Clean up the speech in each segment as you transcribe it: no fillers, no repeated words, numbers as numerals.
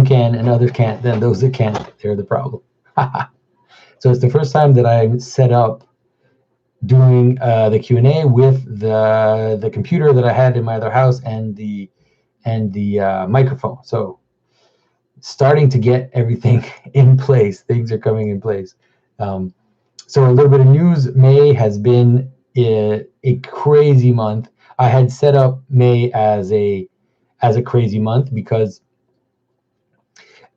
can and others can't, then those that can't, they're the problem. So it's the first time that I set up doing the Q&A with the computer that I had in my other house and the microphone. So starting to get everything in place. Things are coming in place. So a little bit of news. May has been a crazy month. I had set up May as a crazy month because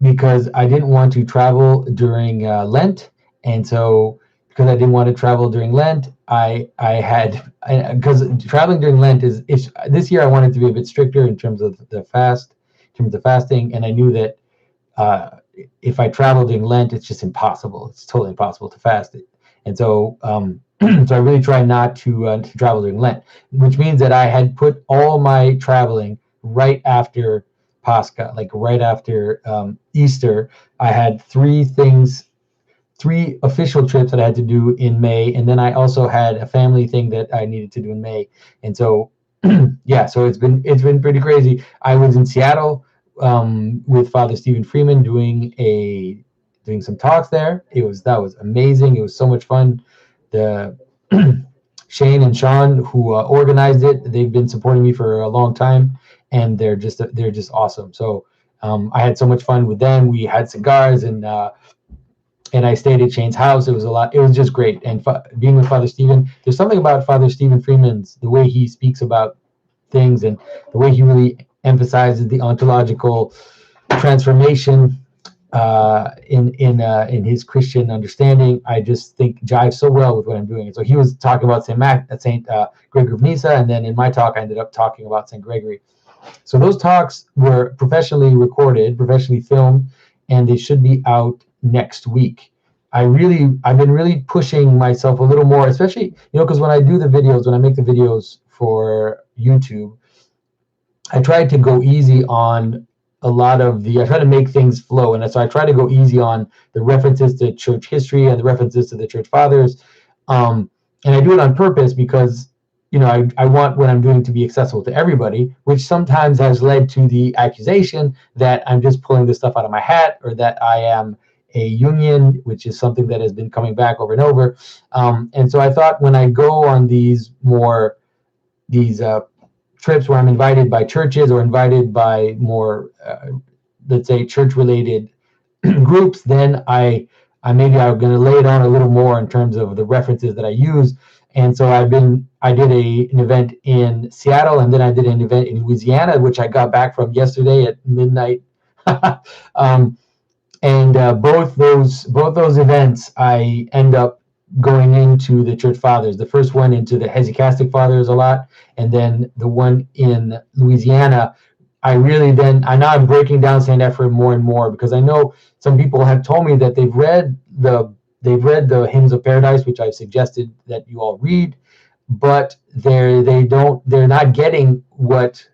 I didn't want to travel during Lent, and so because I didn't want to travel during Lent, because traveling during Lent is this year I wanted to be a bit stricter in terms of the fasting, and I knew that if I travel during Lent, it's just impossible. It's totally impossible to fast it, and so so I really try not to travel during Lent, which means that I had put all my traveling right after Pascha, like right after Easter. I had three official trips that I had to do in May, and then I also had a family thing that I needed to do in May, and so yeah, so it's been pretty crazy. I was in Seattle with Father Stephen Freeman doing some talks there. That was amazing. It was so much fun. The Shane and Sean, who organized it, they've been supporting me for a long time, and they're just awesome. So I had so much fun with them. We had cigars, and I stayed at Shane's house. It was a lot. It was just great. And being with Father Stephen, there's something about Father Stephen Freeman's, the way he speaks about things and the way he really emphasizes the ontological transformation in his Christian understanding. I just think jives so well with what I'm doing. And so he was talking about Saint Gregory of Nyssa, and then in my talk I ended up talking about Saint Gregory. So those talks were professionally recorded, professionally filmed, and they should be out next week. I've been really pushing myself a little more, especially, because when I make the videos for YouTube, I tried to go easy on I try to make things flow. And so I try to go easy on the references to church history and the references to the church fathers. And I do it on purpose because, I want what I'm doing to be accessible to everybody, which sometimes has led to the accusation that I'm just pulling this stuff out of my hat, or that I am a Jungian, which is something that has been coming back over and over. And so I thought when I go on these trips where I'm invited by churches or invited by more, let's say, church-related groups, then I'm going to lay it on a little more in terms of the references that I use. And so I did an event in Seattle, and then I did an event in Louisiana, which I got back from yesterday at midnight. And both those events, I end up going into the church fathers. The first one into the hesychastic fathers a lot, and then the one in Louisiana, now I'm breaking down Saint Ephrem more and more, because I know some people have told me that they've read the Hymns of Paradise, which I've suggested that you all read, but they're not getting what.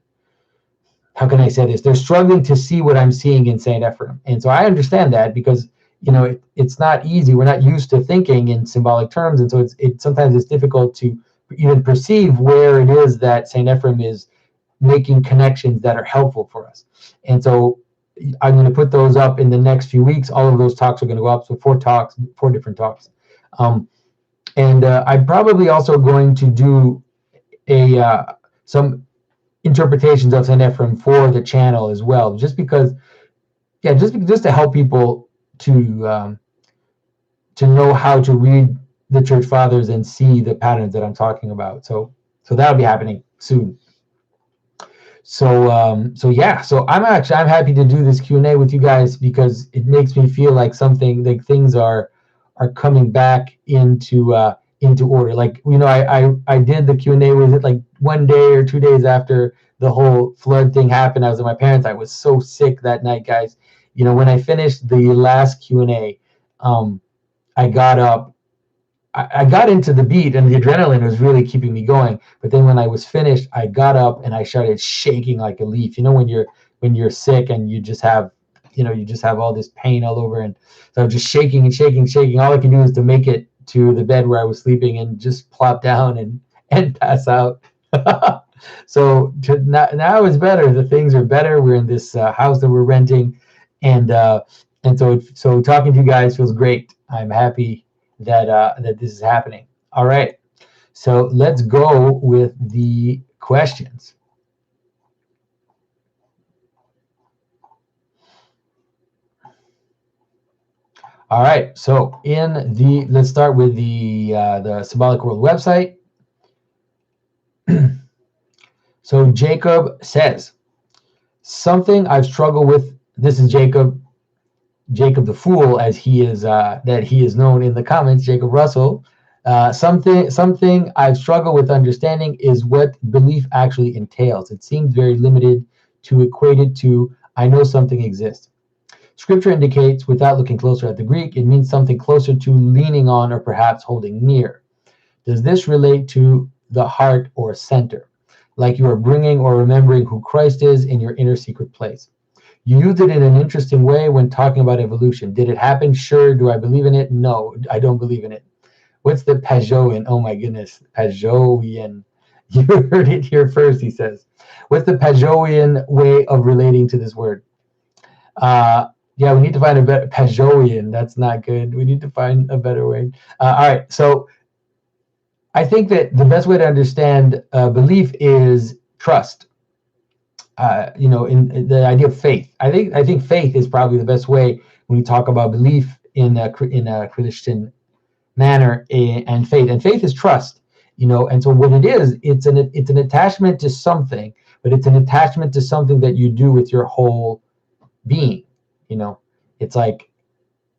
How can I say this? They're struggling to see what I'm seeing in Saint Ephrem, and so I understand that, because it's not easy. We're not used to thinking in symbolic terms, and so sometimes it's difficult to even perceive where it is that Saint Ephrem is making connections that are helpful for us. And so I'm going to put those up in the next few weeks. All of those talks are going to go up, so 4 different talks. And I'm probably also going to do some interpretations of Saint Ephrem for the channel as well, just because, just to help people to know how to read the church fathers and see the patterns that I'm talking about. So that'll be happening soon. So I'm happy to do this Q&A with you guys, because it makes me feel like things are coming back into order. Like, I did the Q&A, was it like 1 day or 2 days after the whole flood thing happened? I was with my parents. I was so sick that night, guys. When I finished the last Q&A, I got up. I got into the beat, and the adrenaline was really keeping me going. But then when I was finished, I got up and I started shaking like a leaf. When you're sick and you just have all this pain all over, and so I was just shaking and shaking, shaking. All I could do is to make it to the bed where I was sleeping and just plop down and pass out. So now it's better. The things are better. We're in this house that we're renting, So talking to you guys feels great. I'm happy that this is happening. All right, so let's go with the questions. All right, so let's start with the Symbolic World website. So Jacob says, something I've struggled with. This is Jacob the Fool, as he is that he is known in the comments, Jacob Russell. Something I've struggled with understanding is what belief actually entails. It seems very limited to equate it to I know something exists. Scripture indicates, without looking closer at the Greek, it means something closer to leaning on or perhaps holding near. Does this relate to the heart or center, like you are bringing or remembering who Christ is in your inner secret place? You used it in an interesting way when talking about evolution. Did it happen? Sure. Do I believe in it? No, I don't believe in it. What's the Pageauian? Oh my goodness, Pageauian. You heard it here first, he says. What's the Pageauian way of relating to this word? Yeah, we need to find a better Pageauian. That's not good. We need to find a better way. All right, so I think that the best way to understand belief is trust. In the idea of faith. I think faith is probably the best way when we talk about belief in a Christian manner, and faith is trust. And so what it is, it's an attachment to something, but it's an attachment to something that you do with your whole being. It's like,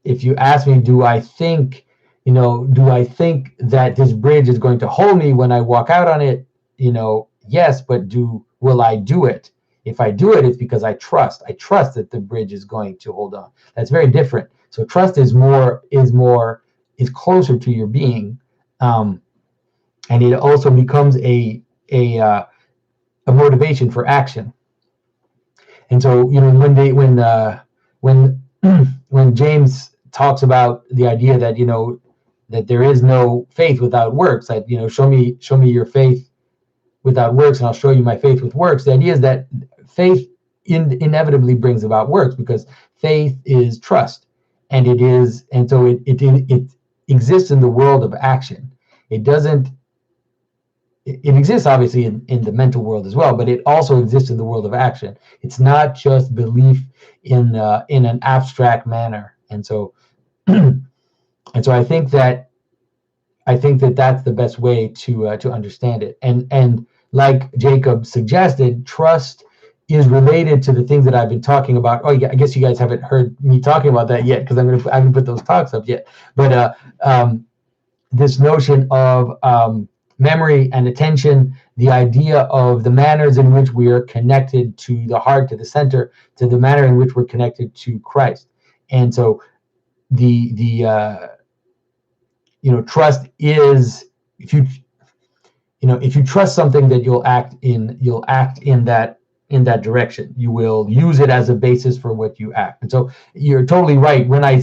if you ask me, do I think that this bridge is going to hold me when I walk out on it? Yes, but will I do it? If I do it, it's because I trust. I trust that the bridge is going to hold on. That's very different. So trust is closer to your being, and it also becomes a motivation for action. And so when James talks about the idea that that there is no faith without works, that show me your faith without works, and I'll show you my faith with works. The idea is that faith inevitably brings about works, because faith is trust, and so it exists in the world of action. It exists obviously in the mental world as well, but it also exists in the world of action. It's not just belief in an abstract manner. And so I think that that's the best way to understand it. And like Jacob suggested, trust is related to the things that I've been talking about. Oh yeah, I guess you guys haven't heard me talking about that yet, because I haven't put those talks up yet. But this notion of memory and attention, the idea of the manners in which we are connected to the heart, to the center, to the manner in which we're connected to Christ. And so trust is, if you trust something, that you'll act in that direction. You will use it as a basis for what you act. And so you're totally right. When I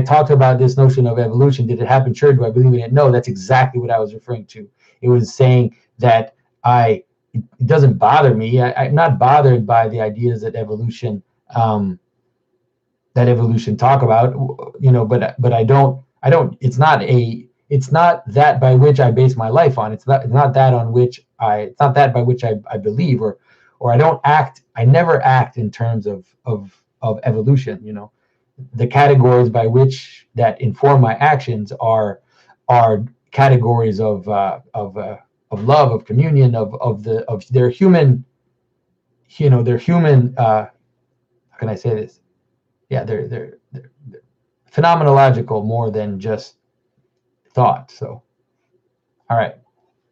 talked about this notion of evolution, did it happen? Sure. Do I believe in it? No, that's exactly what I was referring to. It was saying that it doesn't bother me. I'm not bothered by the ideas that evolution talk about, but I don't, it's not that by which I base my life on. It's not that by which I believe, or I never act in terms of evolution. The categories by which that inform my actions are categories of love, of communion, of their human, how can I say this? Yeah, they're phenomenological more than just thought. So, all right.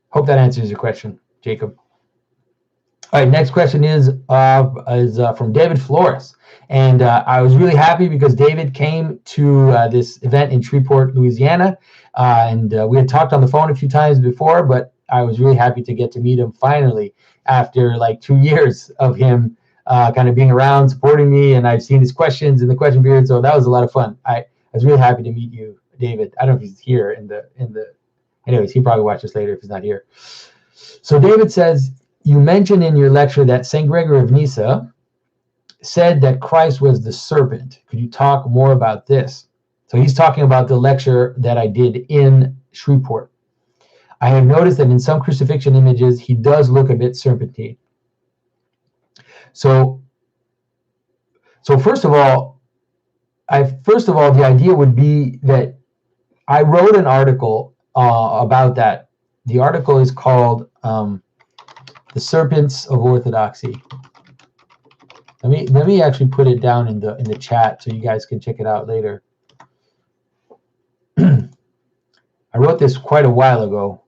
Hope that answers your question, Jacob. All right, next question is from David Flores. And I was really happy because David came to this event in Shreveport, Louisiana. And we had talked on the phone a few times before, but I was really happy to get to meet him finally after like 2 years of him kind of being around, supporting me. And I've seen his questions in the question period. So that was a lot of fun. I was really happy to meet you, David. I don't know if he's here anyways, he probably watch this later if he's not here. So David says, you mentioned in your lecture that St. Gregory of Nyssa said that Christ was the serpent. Could you talk more about this? So he's talking about the lecture that I did in Shreveport. I have noticed that in some crucifixion images, he does look a bit serpentine. So first of all, the idea would be that I wrote an article about that. The article is called "The Serpents of Orthodoxy." Let me actually put it down in the chat so you guys can check it out later. I wrote this quite a while ago,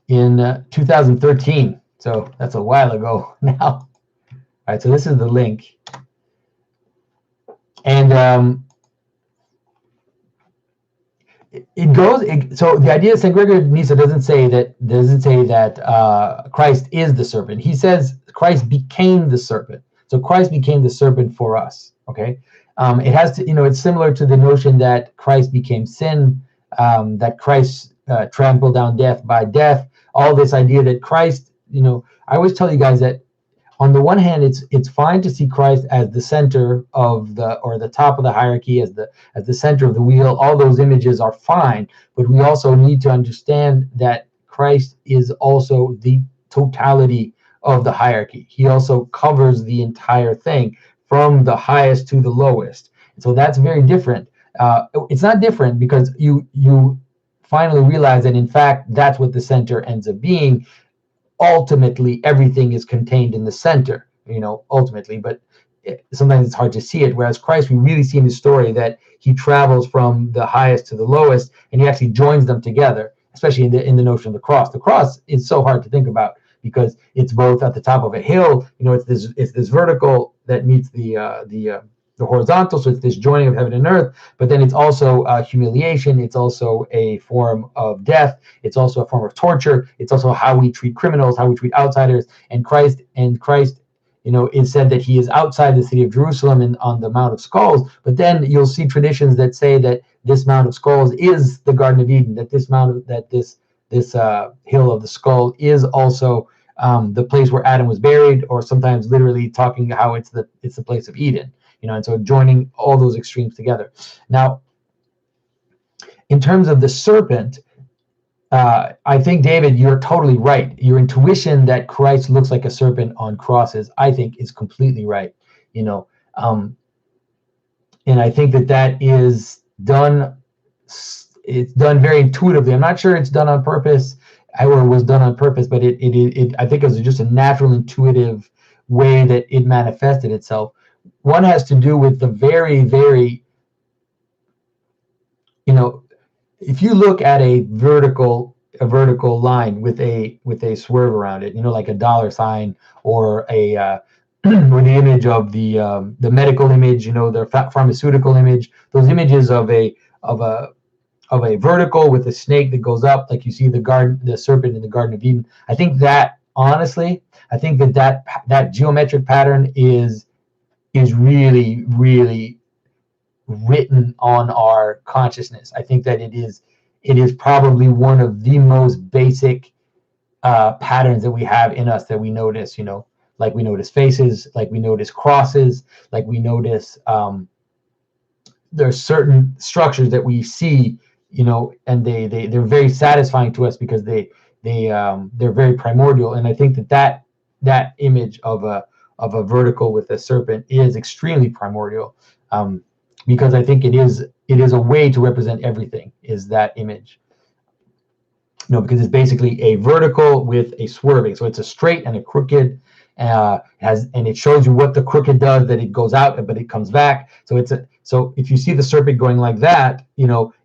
in 2013. So that's a while ago now. All right, so this is the link, and so the idea of St. Gregory of Nyssa doesn't say that Christ is the serpent. He says Christ became the serpent. So Christ became the serpent for us. Okay, it has to, it's similar to the notion that Christ became sin, that Christ trampled down death by death. All this idea that Christ, I always tell you guys that on the one hand, it's fine to see Christ as the center of the top of the hierarchy, as the center of the wheel. All those images are fine, but we also need to understand that Christ is also the totality of the hierarchy. He also covers the entire thing from the highest to the lowest. And so that's very different. It's not different because you finally realize that in fact that's what the center ends up being. Ultimately, everything is contained in the center, ultimately, but sometimes it's hard to see it. Whereas Christ, we really see in his story that he travels from the highest to the lowest, and he actually joins them together, especially in the notion of the cross. The cross is so hard to think about because it's both at the top of a hill, it's this vertical that meets the horizontal, so it's this joining of heaven and earth, but then it's also humiliation, it's also a form of death, it's also a form of torture, it's also how we treat criminals, how we treat outsiders, and Christ, it said that he is outside the city of Jerusalem and on the Mount of Skulls, but then you'll see traditions that say that this Mount of Skulls is the Garden of Eden, that this hill of the skull is also the place where Adam was buried, or sometimes literally talking how it's the place of Eden. And so joining all those extremes together. Now, in terms of the serpent, I think, David, you're totally right. Your intuition that Christ looks like a serpent on crosses, I think, is completely right. And I think that is done. It's done very intuitively. I'm not sure it's done on purpose, or was done on purpose, but it I think it was just a natural, intuitive way that it manifested itself. One has to do with the very, very, if you look at a vertical line with a swerve around it, like a dollar sign, or or the image of the medical image, the pharmaceutical image, those images of a vertical with a snake that goes up, like you see the serpent in the Garden of Eden. I think that, honestly, that geometric pattern is really, really written on our consciousness. I think that it is probably one of the most basic patterns that we have in us that we notice, like we notice faces, like we notice crosses, like we notice there are certain structures that we see, and they're very satisfying to us because they're very primordial. And I think that image of a vertical with a serpent is extremely primordial, because I think it is a way to represent everything, is that image. Because it's basically a vertical with a swerving, so it's a straight and a crooked, and it shows you what the crooked does, that it goes out but it comes back. So if you see the serpent going like that,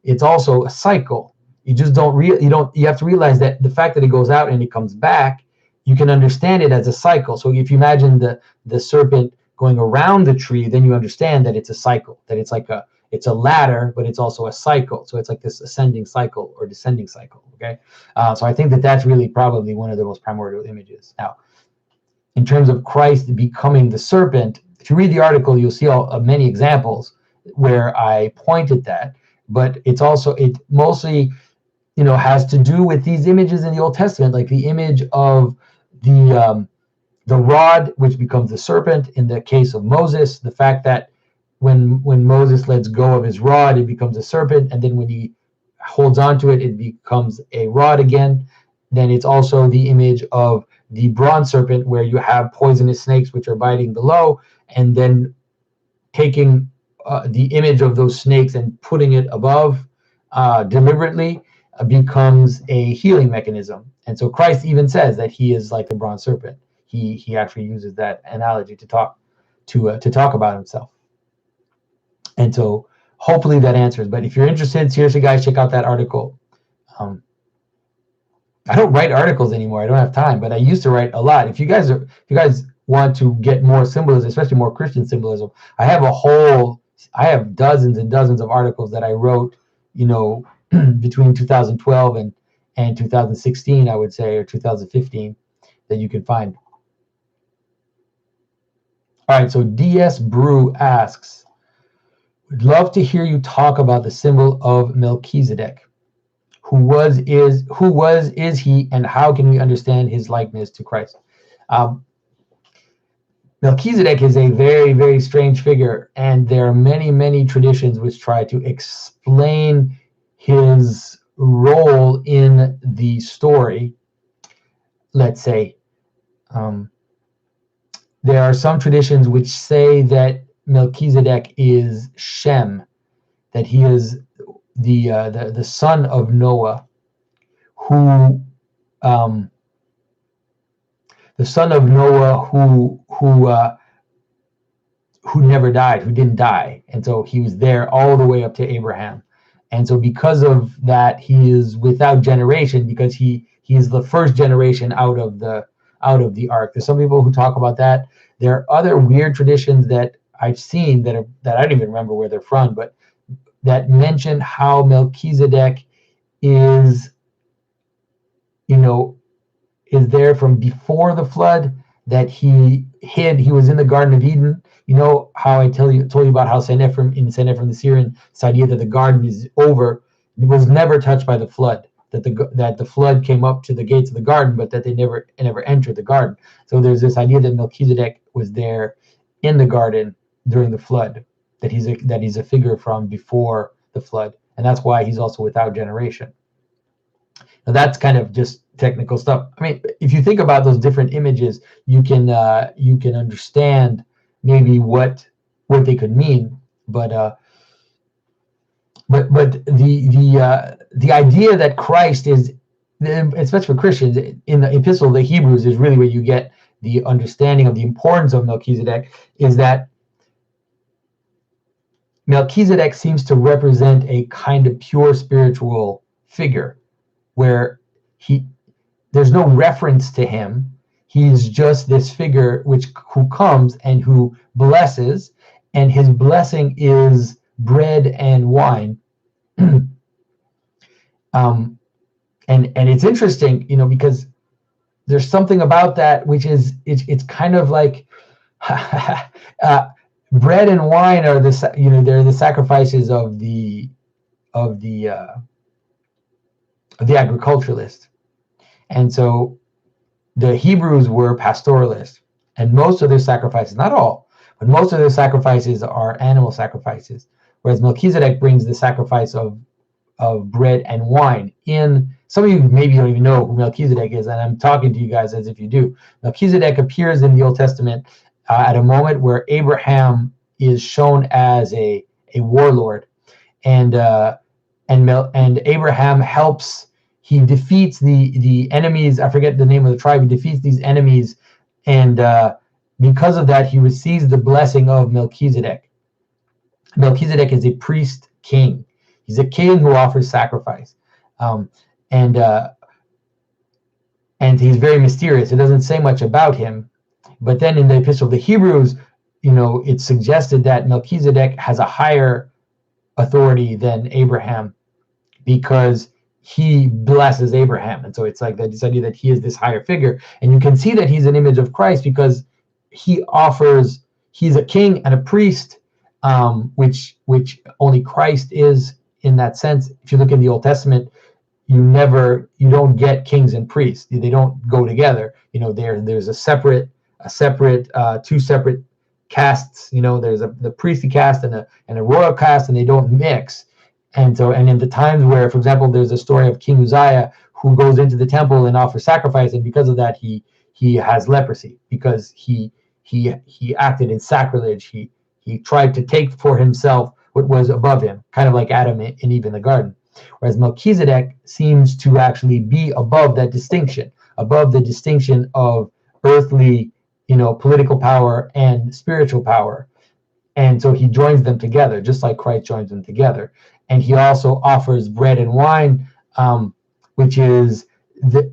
it's also a cycle. You just you have to realize that the fact that it goes out and it comes back, you can understand it as a cycle. So if you imagine the serpent going around the tree, then you understand that it's a cycle, that it's a ladder, but it's also a cycle. So it's like this ascending cycle or descending cycle. Okay, so I think that's really probably one of the most primordial images. Now, in terms of Christ becoming the serpent, if you read the article, you'll see many examples where I point at that. But it mostly, has to do with these images in the Old Testament, like the image of the the rod, which becomes the serpent in the case of Moses, the fact that when Moses lets go of his rod, it becomes a serpent, and then when he holds on to it, it becomes a rod again. Then it's also the image of the bronze serpent, where you have poisonous snakes which are biting below, and then taking the image of those snakes and putting it above deliberately becomes a healing mechanism. And so Christ even says that he is like the bronze serpent. He actually uses that analogy to talk about himself. And so hopefully that answers. But if you're interested, seriously, guys, check out that article. I don't write articles anymore. I don't have time, but I used to write a lot. If you guys want to get more symbolism, especially more Christian symbolism, I have dozens and dozens of articles that I wrote, between 2012 and 2016, I would say, or 2015, that you can find. All right, so DS Brew asks, would love to hear you talk about the symbol of Melchizedek. Who was, is he, and how can we understand his likeness to Christ? Melchizedek is a very, very strange figure, and there are many, many traditions which try to explain his role in the story. Let's say there are some traditions which say that Melchizedek is Shem, that he is the son of Noah, who never died, who didn't die, and so he was there all the way up to Abraham. And so because of that, he is without generation, because he is the first generation out of the ark. There's some people who talk about that. There are other weird traditions that I've seen that I don't even remember where they're from, but that mention how Melchizedek is there from before the flood, that he was in the Garden of Eden. You know how I told you about how St. Ephrem the Syrian, this idea that the garden is over, it was never touched by the flood, that the flood came up to the gates of the garden, but that they never entered the garden. So there's this idea that Melchizedek was there in the garden during the flood, that he's a figure from before the flood, and that's why he's also without generation. Now that's kind of just technical stuff. I mean, if you think about those different images, you can understand maybe what they could mean. But the idea that Christ is, especially for Christians, in the Epistle of the Hebrews, is really where you get the understanding of the importance of Melchizedek, is that Melchizedek seems to represent a kind of pure spiritual figure, where there's no reference to him. He's just this figure who comes and who blesses, and his blessing is bread and wine. And it's interesting, because there's something about that which is it's kind of like bread and wine are they're the sacrifices of the agriculturalist. And so the Hebrews were pastoralists, and most of their sacrifices, not all, but most of their sacrifices are animal sacrifices, whereas Melchizedek brings the sacrifice of bread and wine. Some of you maybe don't even know who Melchizedek is, and I'm talking to you guys as if you do. Melchizedek appears in the Old Testament at a moment where Abraham is shown as a warlord, and Abraham helps. He defeats the enemies. I forget the name of the tribe. He defeats these enemies, and because of that, he receives the blessing of Melchizedek. Melchizedek is a priest king. He's a king who offers sacrifice, and he's very mysterious. It doesn't say much about him, but then in the Epistle of the Hebrews, it's suggested that Melchizedek has a higher authority than Abraham, because he blesses Abraham. And so it's like this idea that he is this higher figure. And you can see that he's an image of Christ, because he's a king and a priest, which only Christ is in that sense. If you look in the Old Testament, you don't get kings and priests. They don't go together. There's a separate separate, two separate castes. There's the priestly caste and a royal caste, and they don't mix. And in the times where, for example, there's a story of King Uzziah who goes into the temple and offers sacrifice, and because of that, he has leprosy because he acted in sacrilege. He tried to take for himself what was above him, kind of like Adam and Eve in the garden. Whereas Melchizedek seems to actually be above that distinction, above the distinction of earthly, political power and spiritual power. And so he joins them together, just like Christ joins them together. And he also offers bread and wine, which is this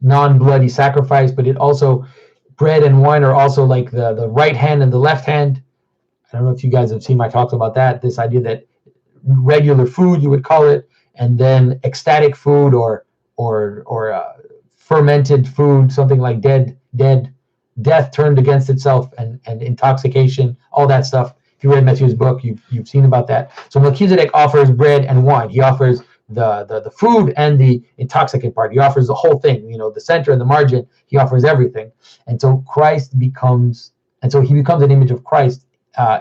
non-bloody sacrifice. But it also, bread and wine are also like the right hand and the left hand. I don't know if you guys have seen my talks about that. This idea that regular food, you would call it, and then ecstatic food or fermented food, something like death turned against itself, and intoxication, all that stuff. If you read Matthew's book, you've seen about that. So Melchizedek offers bread and wine. He offers the food and the intoxicant part. He offers the whole thing, the center and the margin. He offers everything. And so he becomes an image of Christ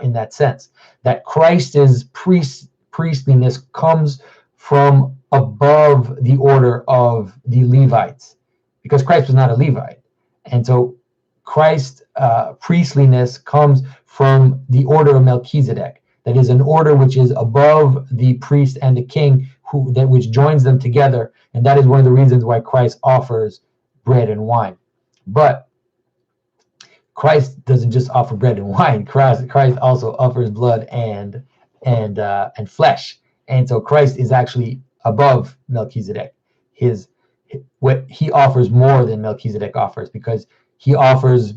in that sense. That Christ's priestliness comes from above the order of the Levites, because Christ was not a Levite. And so Christ's priestliness comes from the order of Melchizedek. That is an order which is above the priest and the king, which joins them together. And that is one of the reasons why Christ offers bread and wine. But Christ doesn't just offer bread and wine. Christ also offers blood and flesh. And so Christ is actually above Melchizedek. What he offers more than Melchizedek offers, because he offers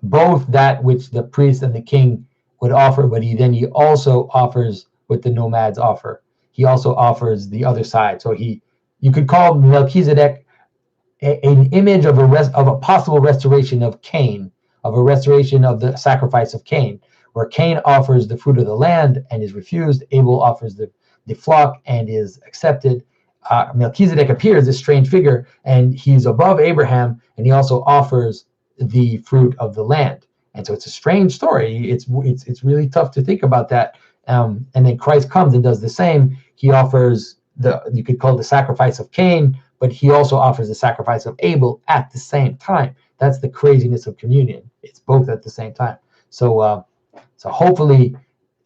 both that which the priest and the king would offer, but he also offers what the nomads offer. He also offers the other side. So you could call Melchizedek an image of a possible restoration of Cain, of a restoration of the sacrifice of Cain, where Cain offers the fruit of the land and is refused. Abel offers the flock and is accepted. Melchizedek appears, this strange figure, and he's above Abraham, and he also offers the fruit of the land. And so it's a strange story. It's really tough to think about that. And then Christ comes and does the same. He offers you could call it the sacrifice of Cain, but he also offers the sacrifice of Abel at the same time. That's the craziness of communion. It's both at the same time. So hopefully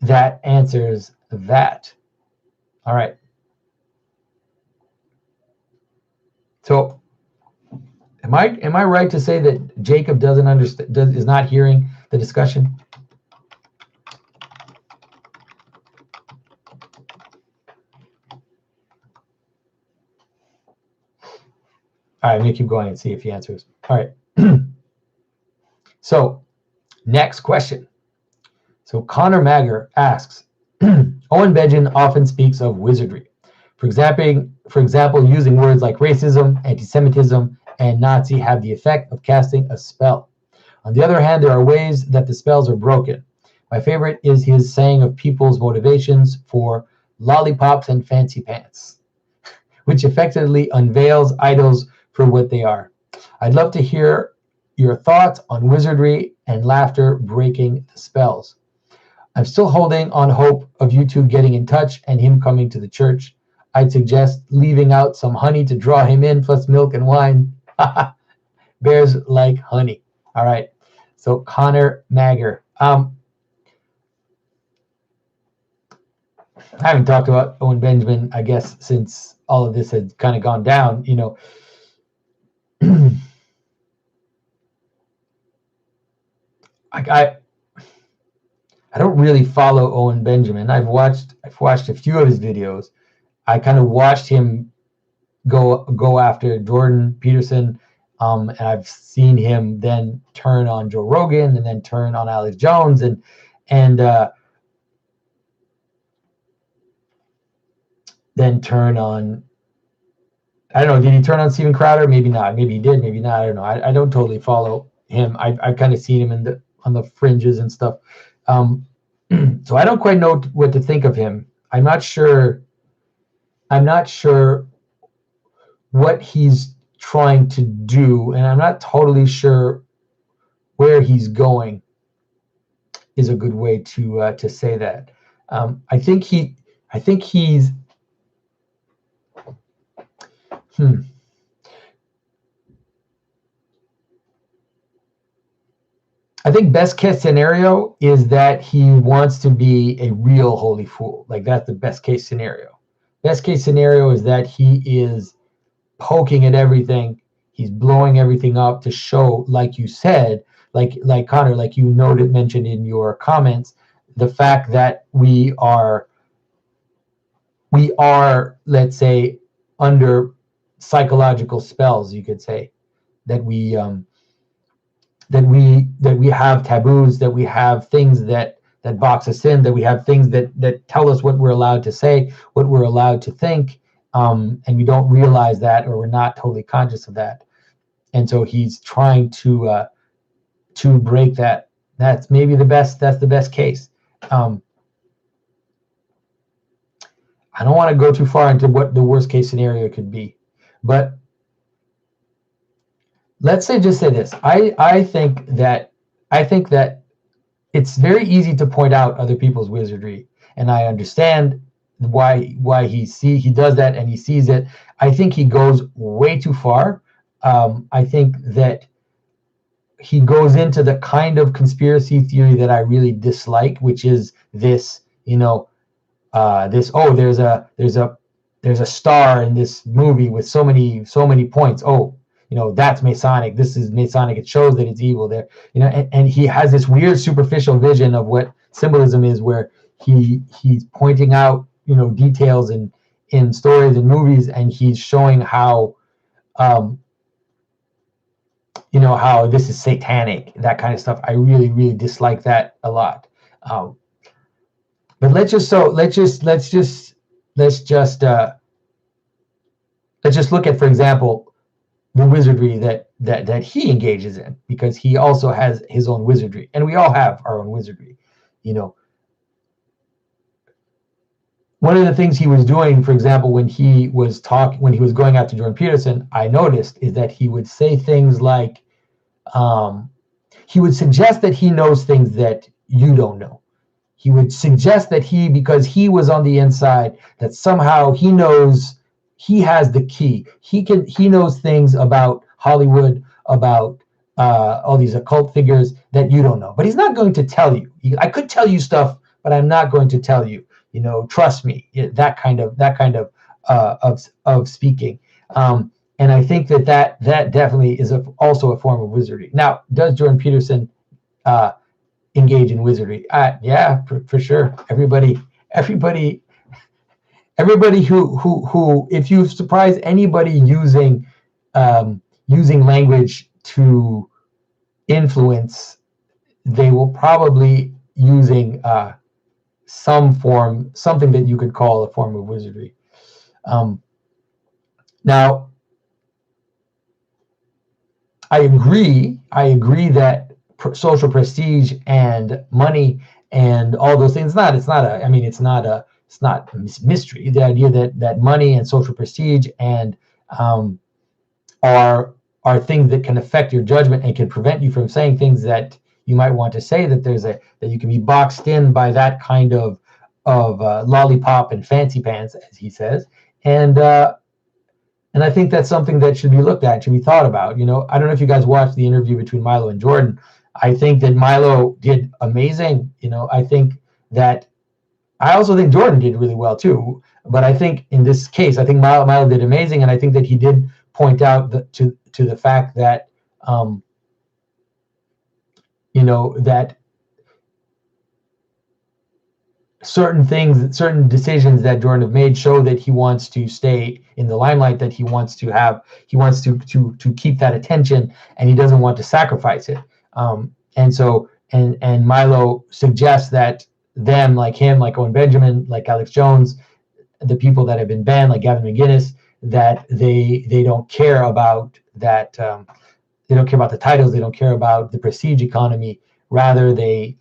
that answers that. All right. So am I right to say that Jacob doesn't understand, is not hearing the discussion? All right, I'm going to keep going and see if he answers. All right. So, next question. So, Connor Magger asks, Owen Benjamin often speaks of wizardry. For example, using words like racism, anti-Semitism, and Nazi have the effect of casting a spell. On the other hand, there are ways that the spells are broken. My favorite is his saying of people's motivations for lollipops and fancy pants, which effectively unveils idols for what they are. I'd love to hear your thoughts on wizardry and laughter breaking the spells. I'm still holding on hope of you two getting in touch and him coming to the church. I'd suggest leaving out some honey to draw him in, plus milk and wine. Bears like honey. All right. So Connor Magger. I haven't talked about Owen Benjamin, I guess, since all of this had kind of gone down. I don't really follow Owen Benjamin. I've watched a few of his videos. I kind of watched him go after Jordan Peterson, and I've seen him then turn on Joe Rogan and then turn on Alex Jones and then turn on, I don't know, did he turn on Steven Crowder? Maybe not. Maybe he did, maybe not. I don't know. I don't totally follow him. I've kind of seen him on the fringes and stuff. So I don't quite know what to think of him. I'm not sure what he's trying to do, and I'm not totally sure where he's going, is a good way to say that. I think he's. I think best case scenario is that he wants to be a real holy fool. Like, that's the best case scenario. Best case scenario is that he is poking at everything. He's blowing everything up to show, like you said, like Connor, like you mentioned in your comments, the fact that we are, let's say, under psychological spells, you could say, that we have taboos, that we have things that box us in, that we have things that tell us what we're allowed to say, what we're allowed to think, and we don't realize that, or we're not totally conscious of that. And so he's trying to break that. That's maybe that's the best case. I don't want to go too far into what the worst case scenario could be, but let's just say this. I think that it's very easy to point out other people's wizardry, and I understand why he does that, and he sees it. I think he goes way too far. I think that he goes into the kind of conspiracy theory that I really dislike, which is this, there's a star in this movie with so many points. That's Masonic. This is Masonic. It shows that it's evil there. And he has this weird superficial vision of what symbolism is, where he's pointing out, details in stories and movies, and he's showing how, how this is satanic, that kind of stuff. I really, really dislike that a lot. But let's just look at, for example, the wizardry that he engages in, because he also has his own wizardry, and we all have our own wizardry. One of the things he was doing, for example, when he was going after Jordan Peterson, I noticed, is that he would say things like, he would suggest that he knows things that you don't know. He would suggest that because he was on the inside, that somehow he knows, he has the key. He knows things about Hollywood, about all these occult figures that you don't know. But he's not going to tell you. I could tell you stuff, but I'm not going to tell you. Trust me. That kind of speaking. And I think that definitely is also a form of wizardry. Now, does Jordan Peterson engage in wizardry? Yeah, for sure. Everybody who, if you surprise anybody using language to influence, they will probably using something that you could call a form of wizardry. Now, I agree that social prestige and money and all those things, it's not mystery. The idea that money and social prestige and are things that can affect your judgment and can prevent you from saying things that you might want to say, that you can be boxed in by that kind of lollipop and fancy pants, as he says, and I think that's something that should be looked at, should be thought about. I don't know if you guys watched the interview between Milo and Jordan. I think that Milo did amazing. I also think Jordan did really well too. But I think in this case, I think Milo did amazing, and I think that he did point out to the fact that that certain decisions that Jordan have made show that he wants to stay in the limelight, that he wants to keep that attention, and he doesn't want to sacrifice it. And Milo suggests that them, like him, like Owen Benjamin, like Alex Jones, the people that have been banned, like Gavin McGinnis, that they don't care about that. They don't care about the titles. They don't care about the prestige economy. Rather, they're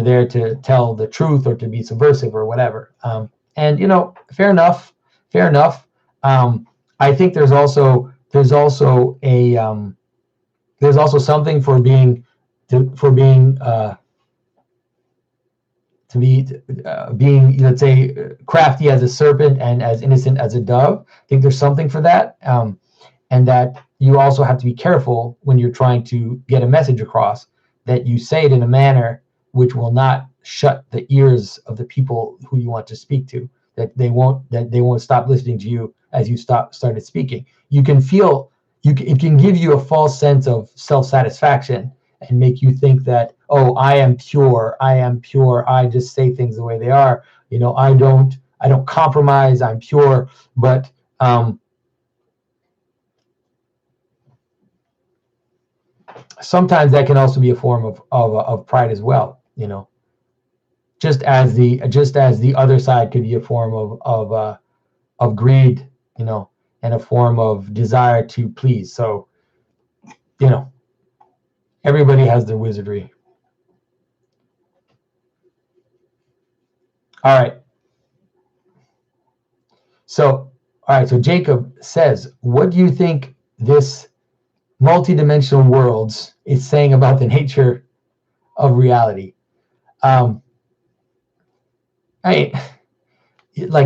there to tell the truth or to be subversive or whatever. And fair enough. I think there's also something for being being, let's say, crafty as a serpent and as innocent as a dove. I think there's something for that, and that you also have to be careful when you're trying to get a message across, that you say it in a manner which will not shut the ears of the people who you want to speak to, that they won't stop listening to you as you started speaking. You can feel, it can give you a false sense of self-satisfaction and make you think that, oh, I am pure, I just say things the way they are, I don't compromise, I'm pure. But sometimes that can also be a form of pride as well, just as the other side could be a form of greed, and a form of desire to please. So, everybody has their wizardry. All right. So Jacob says, what do you think this multidimensional worlds is saying about the nature of reality? Like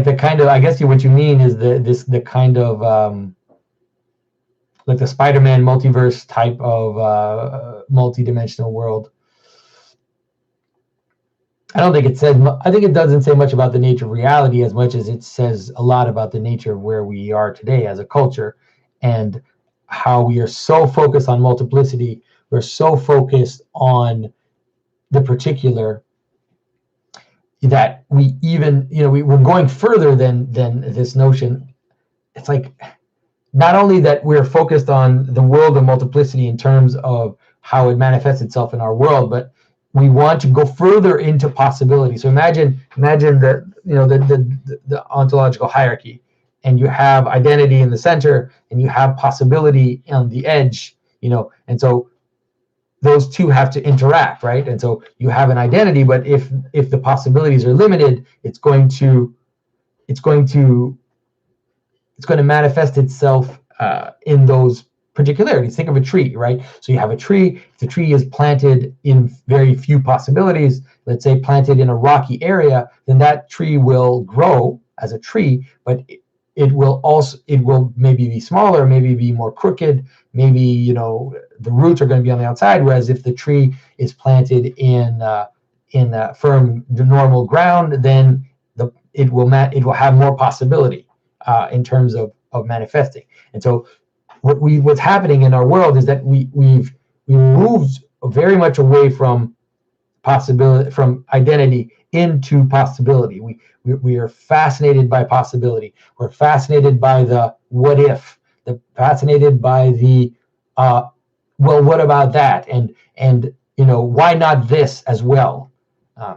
the kind of, I guess what you mean is the kind of like the Spider-Man multiverse type of multidimensional world. I think it doesn't say much about the nature of reality as much as it says a lot about the nature of where we are today as a culture, and how we are so focused on multiplicity. We're so focused on the particular that we even, we're going further than this notion. It's like, not only that we're focused on the world of multiplicity in terms of how it manifests itself in our world, but we want to go further into possibility. So imagine the ontological hierarchy, and you have identity in the center, and you have possibility on the edge, and so those two have to interact, right? And so you have an identity, but if the possibilities are limited, it's going to manifest itself in those particularities. Think of a tree, right? So you have a tree. If the tree is planted in very few possibilities, let's say planted in a rocky area, then that tree will grow as a tree, but it will maybe be smaller, maybe be more crooked, maybe the roots are going to be on the outside. Whereas if the tree is planted in firm normal ground, then it will have more possibility in terms of manifesting. And so what's happening in our world is that we've moved very much away from possibility, from identity, into possibility. We are fascinated by possibility. We're fascinated by the what if, fascinated by the well, what about that, and why not this as well.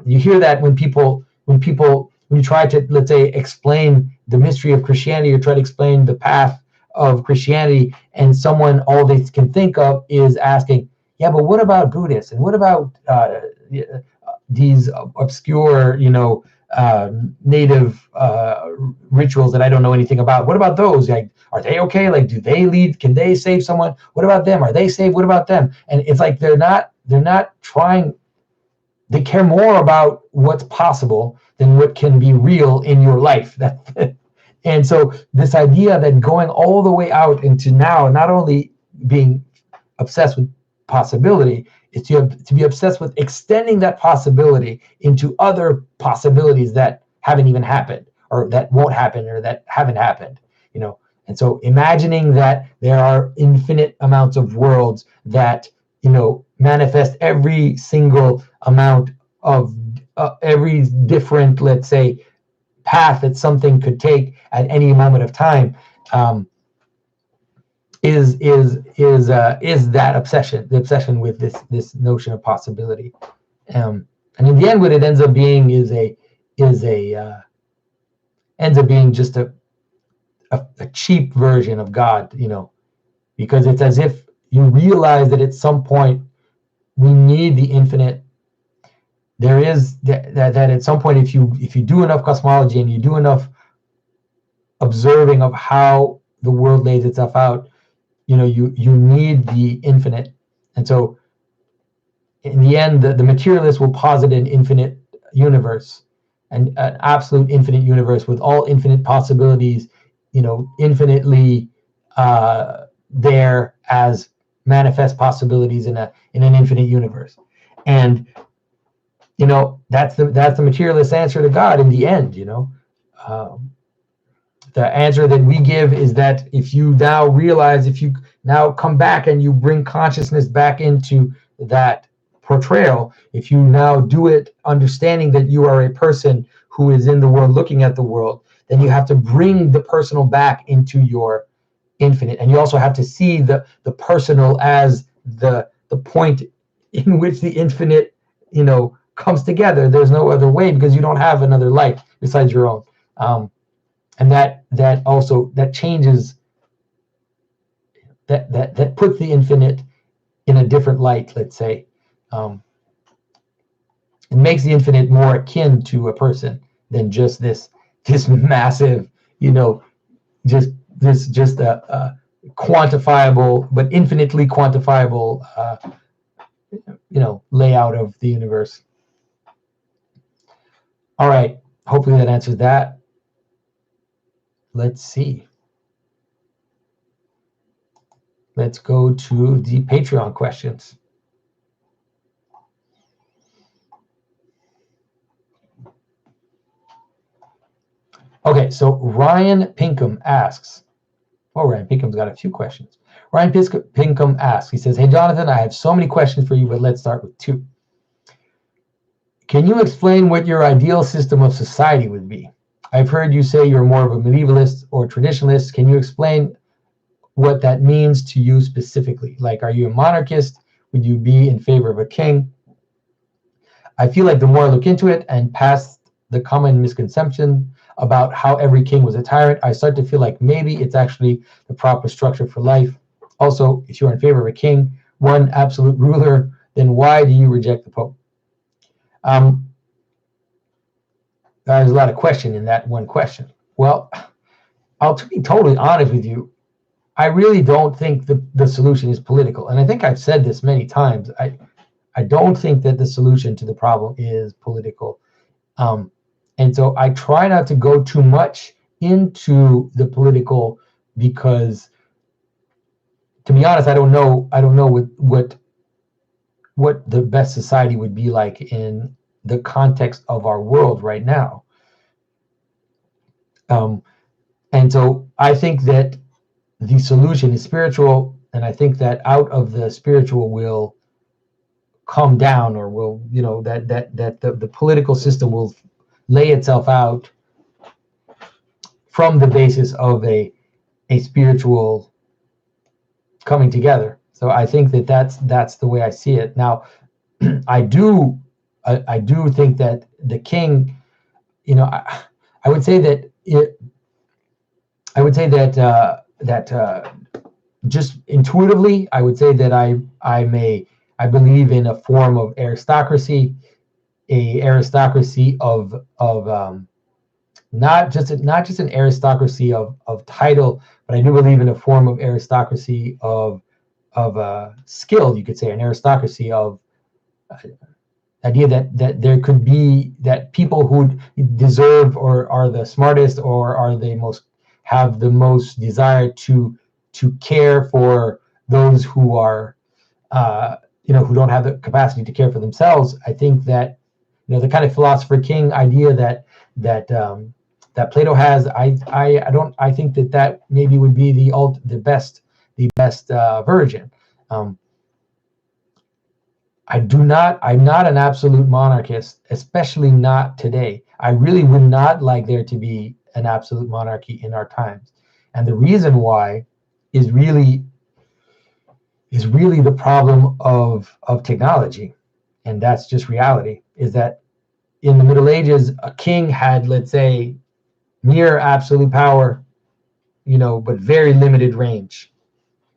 You hear that when you try to, let's say, explain the mystery of Christianity, or try to explain the path of Christianity, and someone, all they can think of is asking, yeah, but what about Buddhists, and what about these obscure, native rituals that I don't know anything about? What about those? Like, are they okay? Like, do they lead? Can they save someone? What about them? Are they saved? What about them? And it's like they're not trying. They care more about what's possible than what can be real in your life. And so this idea that going all the way out into now, not only being obsessed with possibility, is to be obsessed with extending that possibility into other possibilities that haven't even happened, or that won't happen, or that haven't happened. And so imagining that there are infinite amounts of worlds that manifest every single amount of every different, let's say, path that something could take at any moment of time, is that obsession, the obsession with this notion of possibility. And in the end, what it ends up being ends up being just a cheap version of God, because it's as if you realize that at some point we need the infinite. There is that at some point, if you do enough cosmology, and you do enough observing of how the world lays itself out, you need the infinite. And so in the end, the materialist will posit an infinite universe, and an absolute infinite universe with all infinite possibilities, infinitely there as manifest possibilities in an infinite universe. And that's the materialist answer to God in the end. The answer that we give is that if you now come back and you bring consciousness back into that portrayal, if you now do it understanding that you are a person who is in the world looking at the world, then you have to bring the personal back into your infinite. And you also have to see the personal as the point in which the infinite, comes together. There's no other way, because you don't have another life besides your own. And that also changes, that puts the infinite in a different light, let's say. It makes the infinite more akin to a person than just this massive, just a quantifiable, but infinitely quantifiable, layout of the universe. All right, hopefully that answers that. Let's see. Let's go to the Patreon questions. Okay, so Ryan Pinkham asks, Ryan Pinkham's got a few questions. Ryan Pinkham asks, he says, "Hey, Jonathan, I have so many questions for you, but let's start with two. Can you explain what your ideal system of society would be? I've heard you say you're more of a medievalist or traditionalist. Can you explain what that means to you specifically? Like, are you a monarchist? Would you be in favor of a king? I feel like the more I look into it and past the common misconception about how every king was a tyrant, I start to feel like maybe it's actually the proper structure for life. Also, if you're in favor of a king, one absolute ruler, then why do you reject the Pope?" There's a lot of question in that one question. Well, I'll be totally honest with you. I really don't think the solution is political. And I think I've said this many times. I don't think that the solution to the problem is political. And so I try not to go too much into the political, because, to be honest, I don't know what the best society would be like in the context of our world right now. And so I think that the solution is spiritual, and I think that out of the spiritual will come down, or will, that the political system will lay itself out from the basis of a spiritual coming together. So I think that that's the way I see it. Now, I do think that the king, I would say that just intuitively, I would say that I believe in a form of aristocracy, of not just an aristocracy of title, but I do believe in a form of aristocracy of skill. You could say an aristocracy of idea that there could be, that people who deserve or are the smartest or have the most desire to care for those who are who don't have the capacity to care for themselves. I think that the kind of philosopher king idea that Plato has, I think that maybe would be the best version. I'm not an absolute monarchist, especially not today. I really would not like there to be an absolute monarchy in our times. And the reason why is really the problem of technology. And that's just reality, is that in the Middle Ages, a king had, let's say, near absolute power, but very limited range.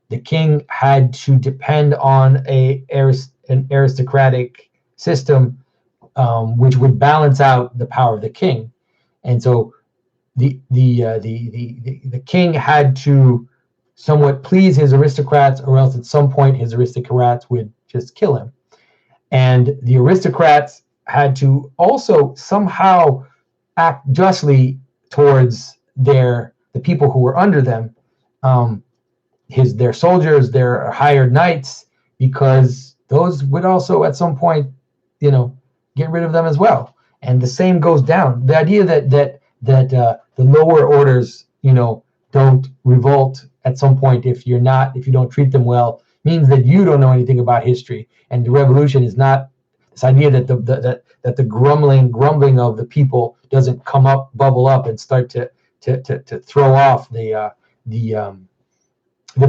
The king had to depend on an aristocratic system, which would balance out the power of the king. And so the king had to somewhat please his aristocrats, or else at some point his aristocrats would just kill him. And the aristocrats had to also somehow act justly towards the people who were under them, their soldiers, their hired knights, because those would also at some point, get rid of them as well. And the same goes down. The idea that the lower orders, don't revolt at some point if you don't treat them well, means that you don't know anything about history. And the revolution is not this idea that the grumbling of the people doesn't bubble up and start to throw off the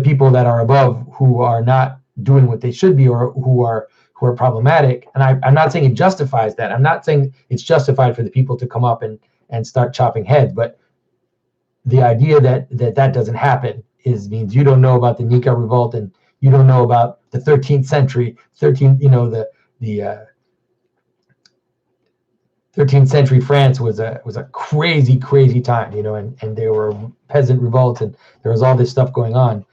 people that are above, who are not doing what they should be, or who are problematic. And I'm not saying it justifies that. I'm not saying it's justified for the people to come up and start chopping heads, but the idea that doesn't happen means you don't know about the Nika revolt, and you don't know about the 13th century. 13th century France was a crazy time, and there were peasant revolts, and there was all this stuff going on.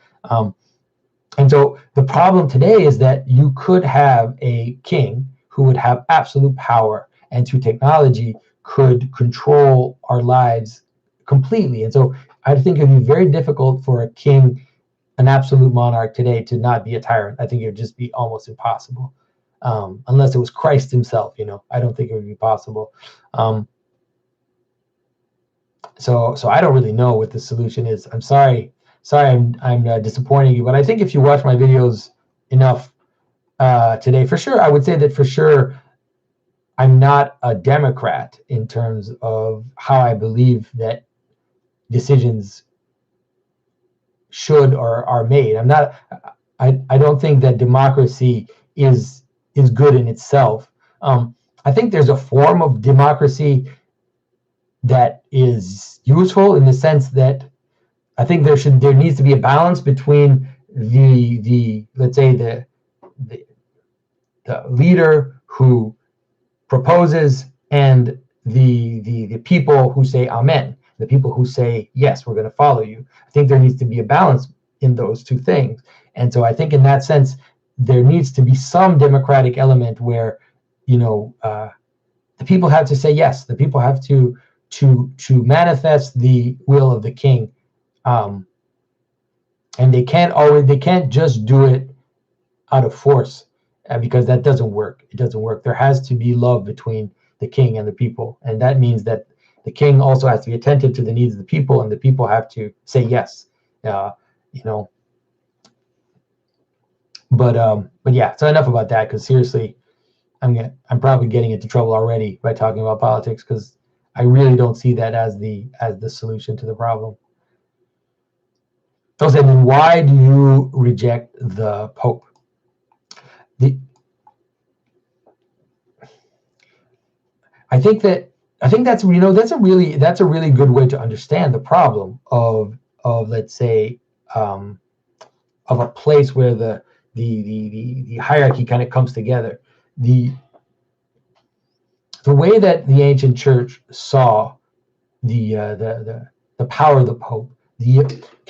And so the problem today is that you could have a king who would have absolute power, and through technology could control our lives completely. And so I think it'd be very difficult for a king, an absolute monarch today, to not be a tyrant. I think it would just be almost impossible, unless it was Christ himself. I don't think it would be possible. So I don't really know what the solution is. I'm sorry, I'm disappointing you, but I think if you watch my videos enough today, for sure, I would say that for sure I'm not a Democrat in terms of how I believe that decisions should or are made. I don't think that democracy is good in itself. I think there's a form of democracy that is useful, in the sense that I think there needs to be a balance between let's say the leader who proposes, and the people who say amen, the people who say yes, we're going to follow you. I think there needs to be a balance in those two things. And so I think in that sense there needs to be some democratic element where the people have to say yes, the people have to manifest the will of the king. And they can't just do it out of force, because that doesn't work. It doesn't work. There has to be love between the king and the people, and that means that the king also has to be attentive to the needs of the people, and the people have to say yes. But yeah. So enough about that, because seriously, I'm probably getting into trouble already by talking about politics, because I really don't see that as the solution to the problem. So then, why do you reject the Pope? I think that's a really good way to understand the problem of let's say of a place where the hierarchy kind of comes together. The way that the ancient church saw the power of the Pope.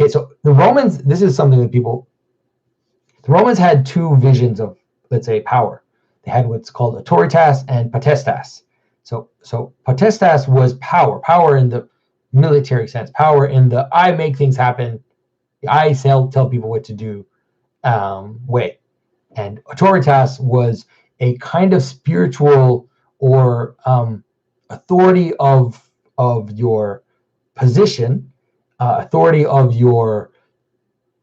So the Romans, this is something that the Romans had two visions of, let's say, power. They had what's called autoritas and potestas. So potestas was power in the military sense, power in the I make things happen, I tell people what to do way. And autoritas was a kind of spiritual or authority of your position, authority of your,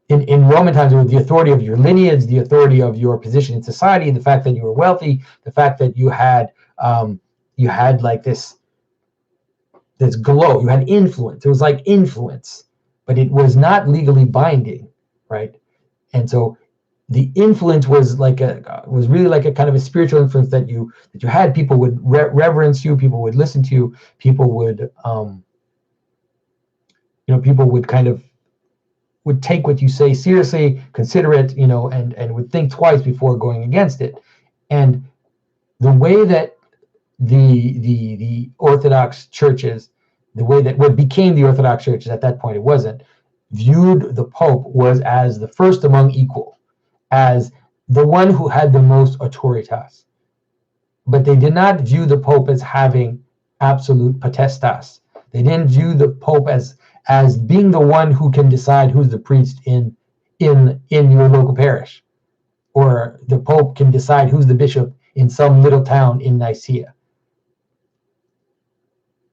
in Roman times, it was the authority of your lineage, the authority of your position in society, the fact that you were wealthy, the fact that you had like this glow, you had influence. It was like influence, but it was not legally binding, right? And so the influence was really like a kind of a spiritual influence that you had. People would reverence you, people would listen to you, people would people would take what you say seriously, consider it, and would think twice before going against it. And the way that the Orthodox churches, the way that what became the Orthodox Church, at that point it wasn't, viewed the Pope was as the first among equal, as the one who had the most autoritas. But they did not view the Pope as having absolute potestas. They didn't view the Pope as being the one who can decide who's the priest in your local parish, or the Pope can decide who's the bishop in some little town in Nicaea.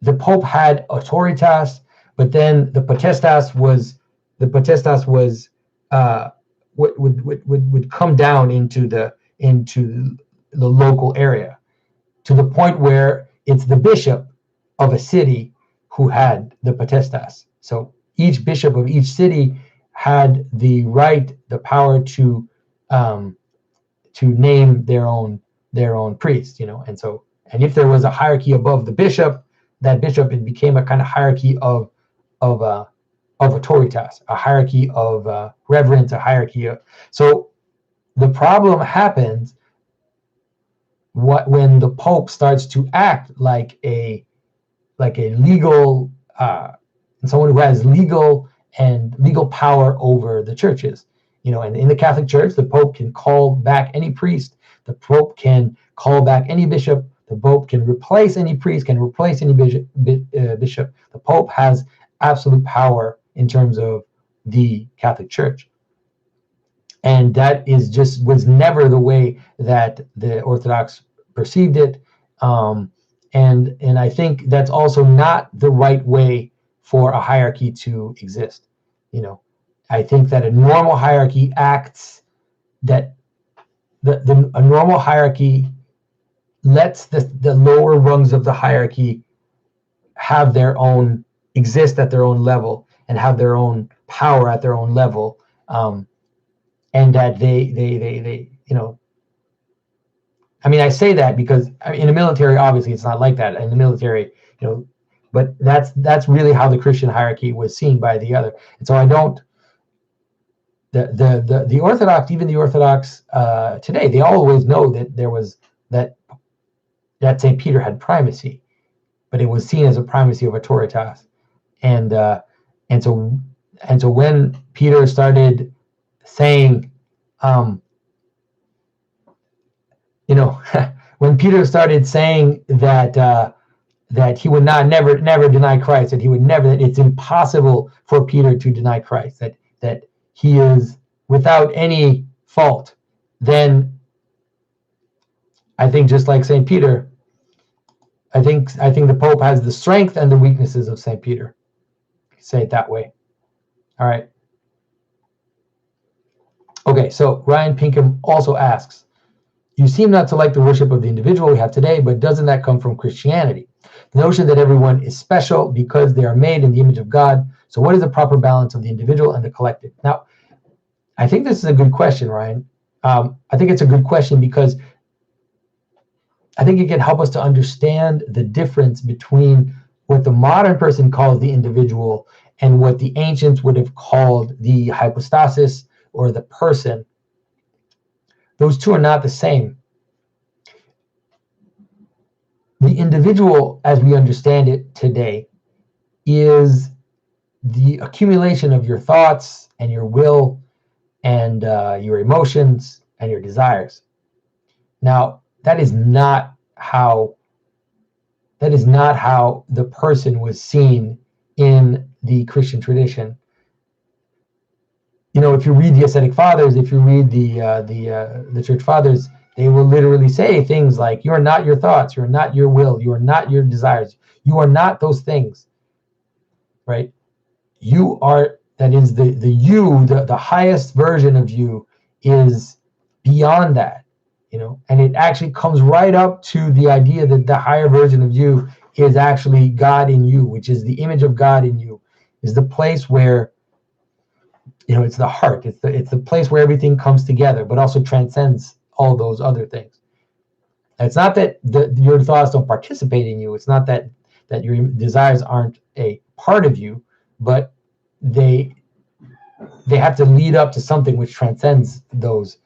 The Pope had autoritas, but then the potestas would come down into the local area, to the point where it's the bishop of a city who had the potestas. So each bishop of each city had the right, the power to name their own priest, and if there was a hierarchy above the bishop, that bishop, it became a kind of hierarchy of autoritas, a hierarchy of reverence, a hierarchy of. So the problem happens when the Pope starts to act like a legal someone who has legal power over the churches. And in the Catholic Church, the Pope can call back any priest, the Pope can call back any bishop, the Pope can replace any priest, can replace any bishop. The Pope has absolute power in terms of the Catholic Church. And that was never the way that the Orthodox perceived it. And I think that's also not the right way for a hierarchy to exist. I think that a normal hierarchy acts that a normal hierarchy lets the lower rungs of the hierarchy exist at their own level and have their own power at their own level, and that they I say that because in the military, obviously it's not like that. In the military, but that's really how the Christian hierarchy was seen by the other. And so I don't. The Orthodox, even the Orthodox today, they always know that there was that St. Peter had primacy, but it was seen as a primacy of autoritas, and so when Peter started saying, when Peter started saying that he would never deny Christ, that he would never, that it's impossible for Peter to deny Christ, that he is without any fault, then I think, just like St. Peter, I think the Pope has the strength and the weaknesses of St. Peter. Say it that way. All right. Okay, so Ryan Pinkham also asks, you seem not to like the worship of the individual we have today, but doesn't that come from Christianity? The notion that everyone is special because they are made in the image of God. So what is the proper balance of the individual and the collective? Now, I think this is a good question, Ryan. I think it's a good question because I think it can help us to understand the difference between what the modern person calls the individual and what the ancients would have called the hypostasis or the person. Those two are not the same. The individual, as we understand it today, is the accumulation of your thoughts and your will and your emotions and your desires. Now, that is not how the person was seen in the Christian tradition. If you read the ascetic fathers, if you read the church fathers, they will literally say things like, "You are not your thoughts. You are not your will. You are not your desires. You are not those things." Right? You are. That is the you. The highest version of you is beyond that. And it actually comes right up to the idea that the higher version of you is actually God in you, which is the image of God in you, is the place where, it's the heart. It's the place where everything comes together, but also transcends all those other things. It's not that your thoughts don't participate in you. It's not that your desires aren't a part of you, but they have to lead up to something which transcends those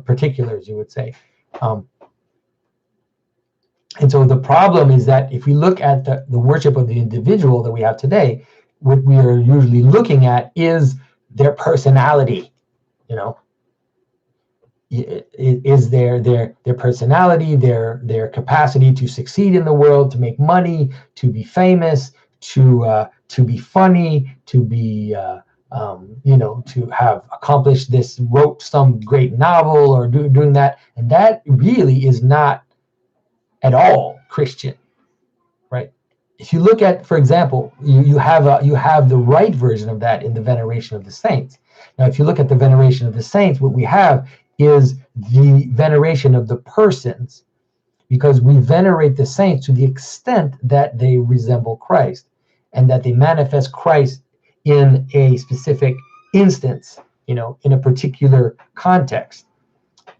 particulars, you would say. And so the problem is that if we look at the worship of the individual that we have today, what we are usually looking at is their personality, you know, is their personality, their capacity to succeed in the world, to make money, to be famous, to be funny, to be to have accomplished this, wrote some great novel or doing that, and that really is not at all Christian, right? If you look at, for example, you have the right version of that in the veneration of the saints. Now, if you look at the veneration of the saints, what we have is the veneration of the persons, because we venerate the saints to the extent that they resemble Christ and that they manifest Christ in a specific instance, in a particular context.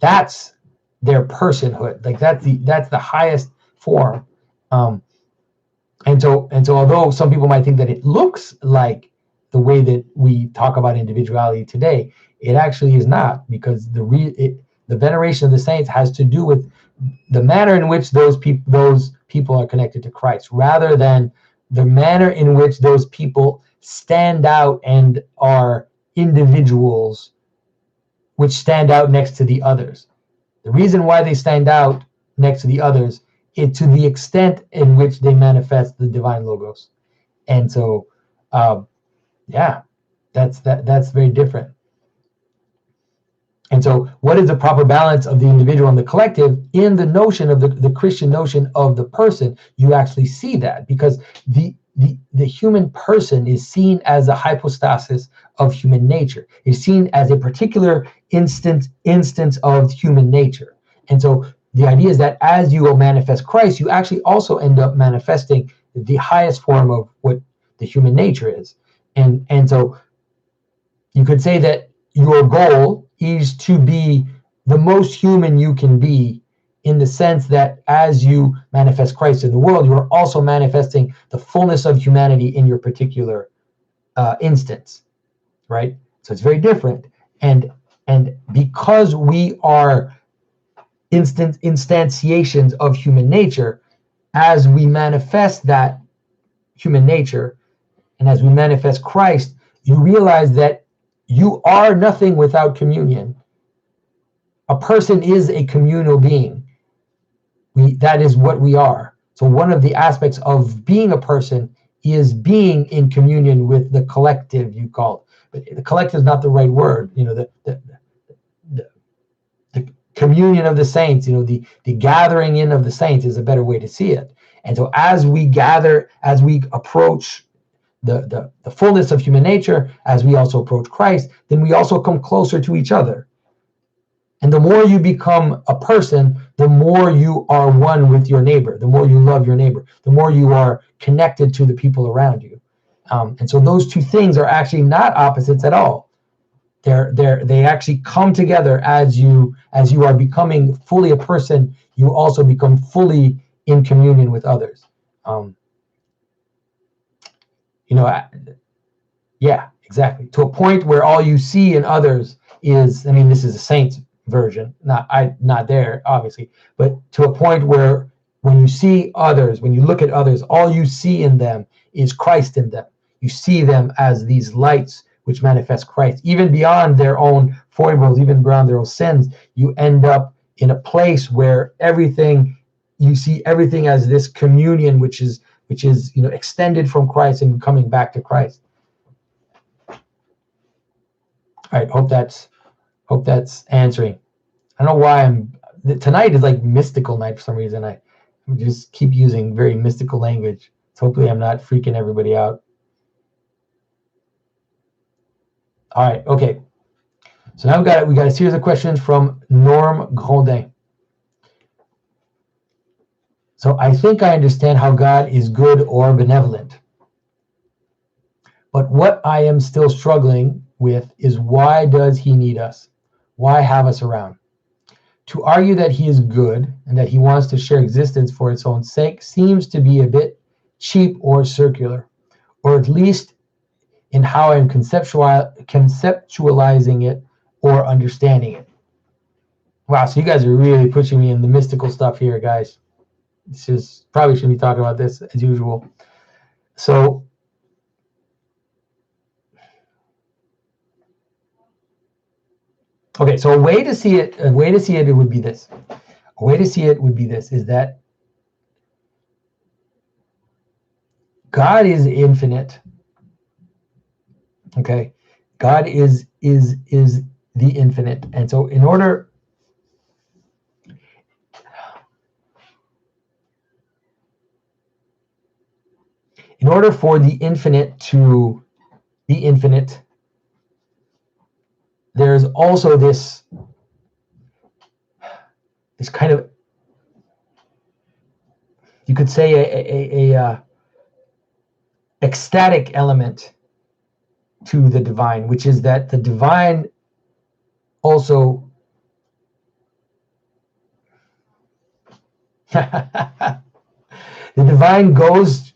That's their personhood. Like that's the highest form. And so although some people might think that it looks like the way that we talk about individuality today, it actually is not, because the veneration of the saints has to do with the manner in which those people are connected to Christ, rather than the manner in which those people stand out and are individuals which stand out next to the others. The reason why they stand out next to the others is to the extent in which they manifest the divine logos. And so, that's very different. And so what is the proper balance of the individual and the collective? In the notion of the Christian notion of the person, you actually see that, because the human person is seen as a hypostasis of human nature. Is seen as a particular instance of human nature. And so the idea is that as you will manifest Christ, you actually also end up manifesting the highest form of what the human nature is. And so you could say that your goal is to be the most human you can be, in the sense that as you manifest Christ in the world, you are also manifesting the fullness of humanity in your particular instance, right? So it's very different. And because we are instantiations of human nature, as we manifest that human nature and as we manifest Christ, you realize that you are nothing without communion. A person is a communal being. That is what we are. So one of the aspects of being a person is being in communion with the collective, you call it. But the collective is not the right word. The communion of the saints, the gathering in of the saints is a better way to see it. And so as we gather, as we approach the fullness of human nature, as we also approach Christ, then we also come closer to each other. And the more you become a person, the more you are one with your neighbor, the more you love your neighbor, the more you are connected to the people around you. And so those two things are actually not opposites at all. They actually come together. As you are becoming fully a person, you also become fully in communion with others. Yeah, exactly. To a point where all you see in others is, this is a saint's version, not there, obviously, but to a point where when you see others, when you look at others, all you see in them is Christ in them. You see them as these lights which manifest Christ. Even beyond their own foibles, even beyond their own sins, you end up in a place where you see everything as this communion which is extended from Christ and coming back to Christ. All right, hope that's answering. I don't know why tonight is like mystical night for some reason. I just keep using very mystical language. So hopefully I'm not freaking everybody out. All right, okay. So now we got a series of questions from Norm Grondin. So I think I understand how God is good or benevolent. But what I am still struggling with is, why does he need us? Why have us around? To argue that he is good and that he wants to share existence for its own sake seems to be a bit cheap or circular, or at least in how I'm conceptualizing it or understanding it. Wow, so you guys are really pushing me in the mystical stuff here, guys. This is probably shouldn't be talking about this as usual. So, okay, so a way to see it would be this. A way to see it would be this: is that God is infinite. Okay, God is the infinite, and so in order for the infinite to be infinite, there's also this kind of, you could say, a ecstatic element to the divine, which is that the divine also the divine goes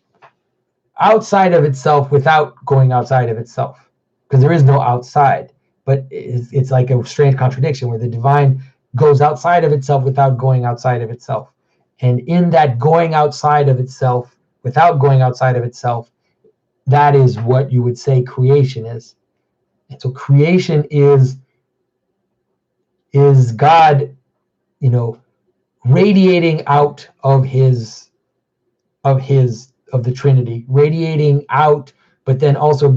outside of itself without going outside of itself, because there is no outside. But it's like a strange contradiction where the divine goes outside of itself without going outside of itself. And in that going outside of itself, without going outside of itself, that is what you would say creation is. And so creation is God, radiating out of the Trinity, radiating out, but then also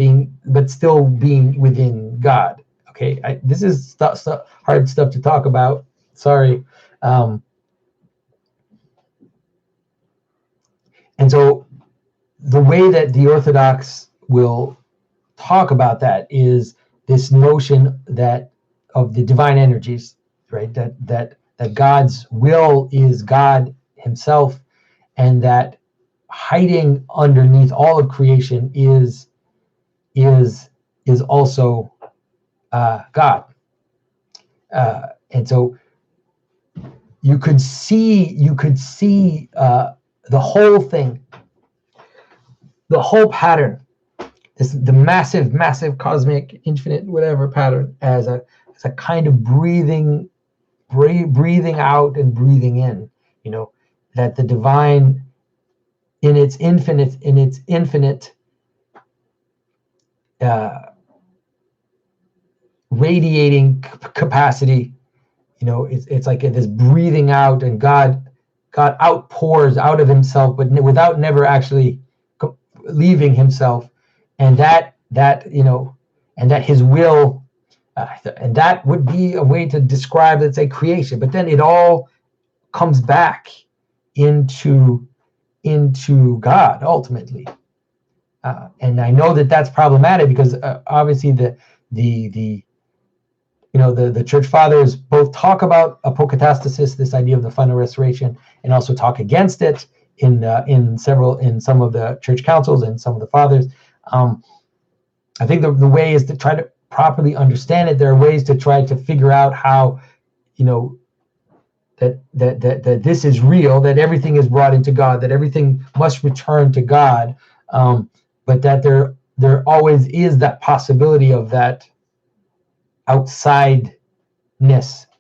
still being within God. Okay, this is hard stuff to talk about. Sorry. And so the way that the Orthodox will talk about that is this notion that of the divine energies, right? That God's will is God himself, and that hiding underneath all of creation is also God. And so you could see the whole thing, the whole pattern, the massive cosmic infinite whatever pattern as a kind of breathing out and breathing in, that the divine in its infinite radiating capacity, it's like this breathing out, and God outpours out of himself, but without never actually leaving himself, and that his will, and that would be a way to describe, let's say, creation. But then it all comes back into God ultimately, and I know that that's problematic because obviously the church fathers both talk about apokatastasis, this idea of the final restoration, and also talk against it in some of the church councils and some of the fathers. I think the way is to try to properly understand it. There are ways to try to figure out how, that this is real, that everything is brought into God, that everything must return to God, but that there always is that possibility of that outsideness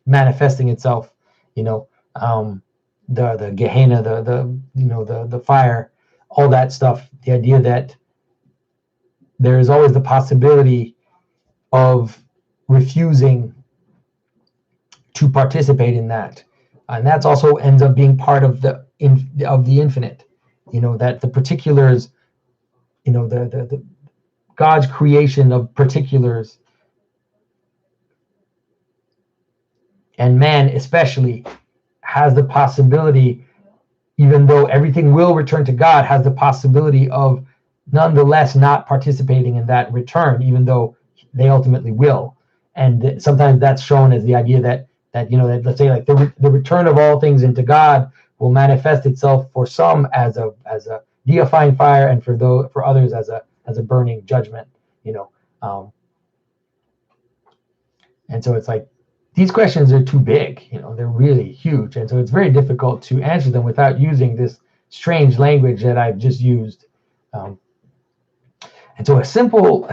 manifesting itself. The Gehenna, the fire, all that stuff. The idea that there is always the possibility of refusing to participate in that, and that's also ends up being part of the infinite. That the particulars, the God's creation of particulars, and man especially, has the possibility, even though everything will return to God, has the possibility of nonetheless not participating in that return, even though they ultimately will. And sometimes that's shown as the idea that let's say, like, the return of all things into God will manifest itself for some as a deifying fire, and for others as a burning judgment. And so it's like, these questions are too big, they're really huge. And so it's very difficult to answer them without using this strange language that I've just used. And so a simple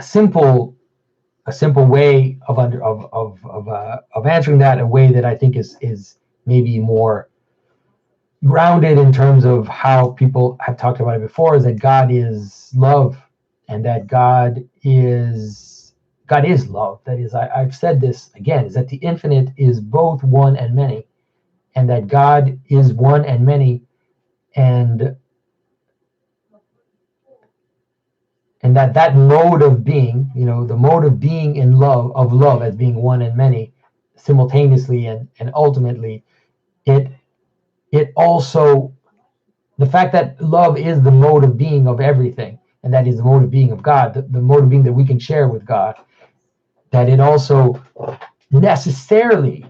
way of answering that, a way that I think is maybe more grounded in terms of how people have talked about it before, is that God is love, and that God is love. That is, I've said this again, is that the infinite is both one and many, and that God is one and many, and that mode of being, the mode of being in love, of love as being one and many, simultaneously and ultimately, it also, the fact that love is the mode of being of everything, and that is the mode of being of God, the mode of being that we can share with God, that it also necessarily,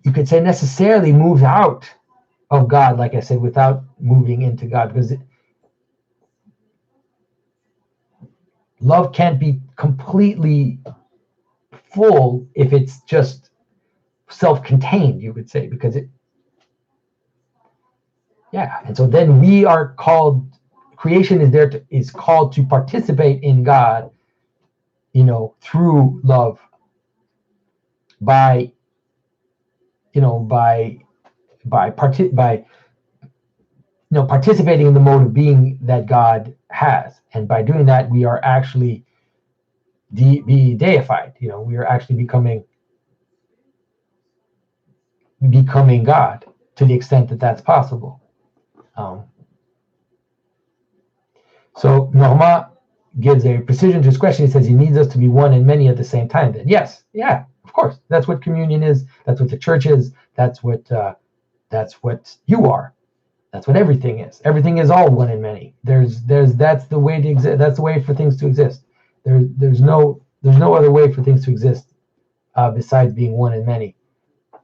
you could say necessarily, moves out of God, like I said, without moving into God, because love can't be completely full if it's just self-contained, you could say, because and so then we are called, creation is called to participate in God, through love, by you know by participating in the mode of being that God has, and by doing that we are actually be deified. We are actually becoming God, to the extent that that's possible. So Norma gives a precision to his question. He says he needs us to be one and many at the same time. Then yes, of course, that's what communion is. That's what the church is. That's what you are. That's what everything is. Everything is all one and many. That's the way to exist. That's the way for things to exist. There's no other way for things to exist besides being one and many.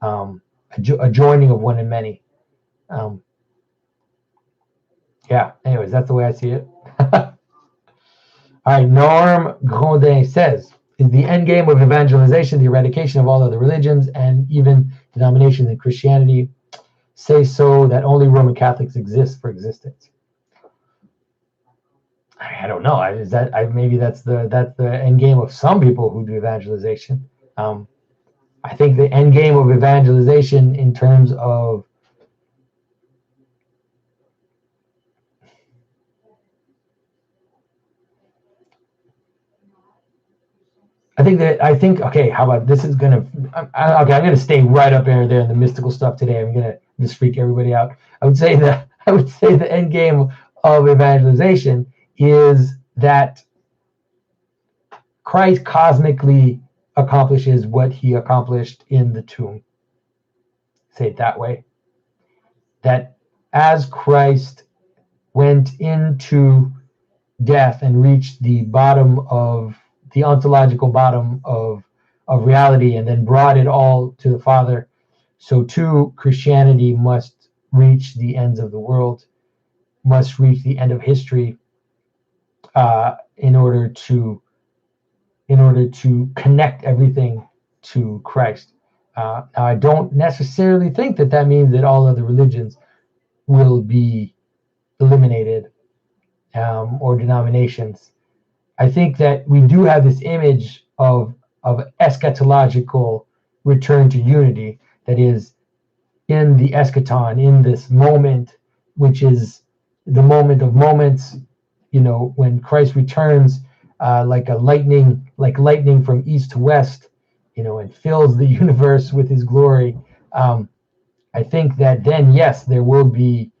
A joining of one and many. Anyways, that's the way I see it. All right, Norm Grondin says, is the end game of evangelization the eradication of all other religions and even denominations in Christianity? Say so that only Roman Catholics exist for existence. I don't know. Maybe that's the end game of some people who do evangelization. I think the end game of evangelization, in terms of okay, how about this? Is gonna I'm gonna stay right up there in the mystical stuff today. I'm gonna just freak everybody out. I would say the end game of evangelization is that Christ cosmically accomplishes what he accomplished in the tomb. Say it that way. That as Christ went into death and reached the bottom of the ontological bottom of reality, and then brought it all to the Father, so too Christianity must reach the ends of the world, must reach the end of history, in order to connect everything to Christ. Now, I don't necessarily think that means that all other religions will be eliminated, or denominations. I think that we do have this image of eschatological return to unity, that is, in the eschaton, in this moment, which is the moment of moments, when Christ returns, like lightning from east to west, and fills the universe with his glory. I think that then, yes, there will be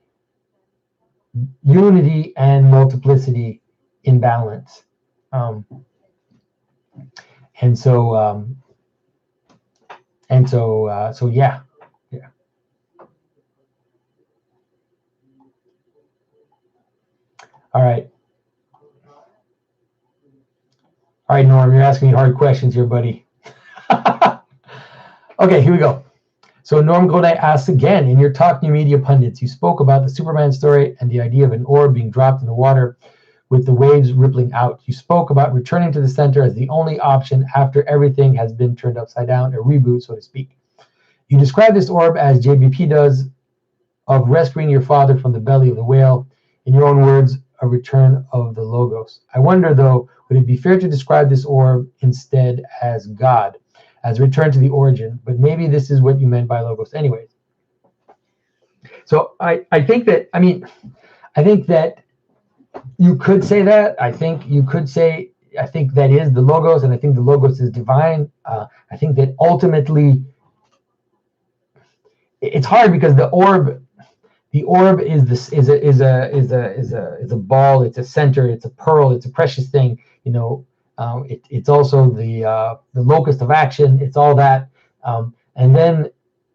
unity and multiplicity in balance. And so yeah. All right, Norm, you're asking me hard questions here, buddy. Okay, here we go. So Norm Godai asks again, in your Talk New Media Pundits, you spoke about the Superman story and the idea of an orb being dropped in the water with the waves rippling out. You spoke about returning to the center as the only option after everything has been turned upside down, a reboot, so to speak. You describe this orb, as JBP does, of rescuing your father from the belly of the whale. In your own words, a return of the Logos. I wonder, though, would it be fair to describe this orb instead as God, as a return to the origin? But maybe this is what you meant by Logos anyways. So I think that, I think that you could say that. I think that is the Logos, and I think the Logos is divine. I think that ultimately it's hard because the orb is this is a ball. It's a center. It's a pearl. It's a precious thing. It's also the locus of action. It's all that, and then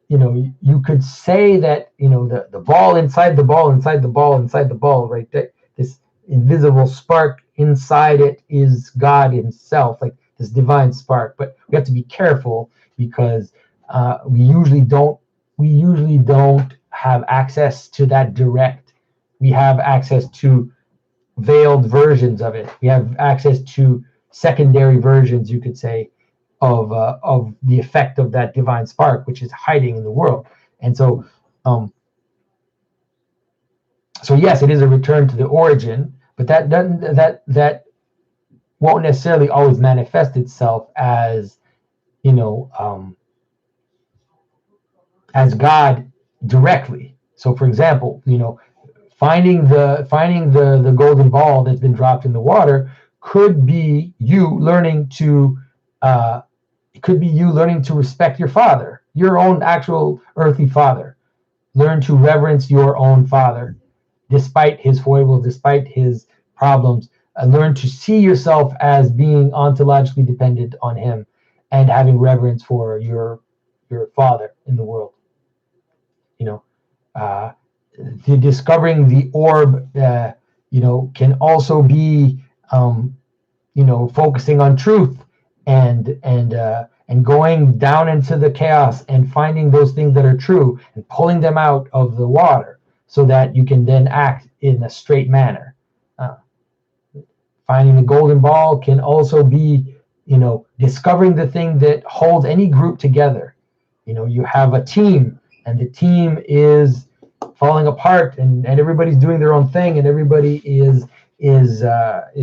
you could say that the ball inside the ball inside the ball inside the ball, right? This invisible spark inside it is God Himself, like this divine spark. But we have to be careful because we usually don't have access to that direct. We have access to veiled versions of it. We have access to secondary versions, you could say, of the effect of that divine spark, which is hiding in the world. And so, so yes, it is a return to the origin, but that won't necessarily always manifest itself as as God directly. So, for example, finding the golden ball that's been dropped in the water could be you learning to respect your father, your own actual earthly father. Learn to reverence your own father, despite his foibles, despite his problems. Learn to see yourself as being ontologically dependent on him, and having reverence for your father in the world. The discovering the orb, can also be, focusing on truth and going down into the chaos and finding those things that are true and pulling them out of the water so that you can then act in a straight manner. Finding the golden ball can also be, discovering the thing that holds any group together. You have a team, and the team is falling apart, and everybody's doing their own thing, and everybody is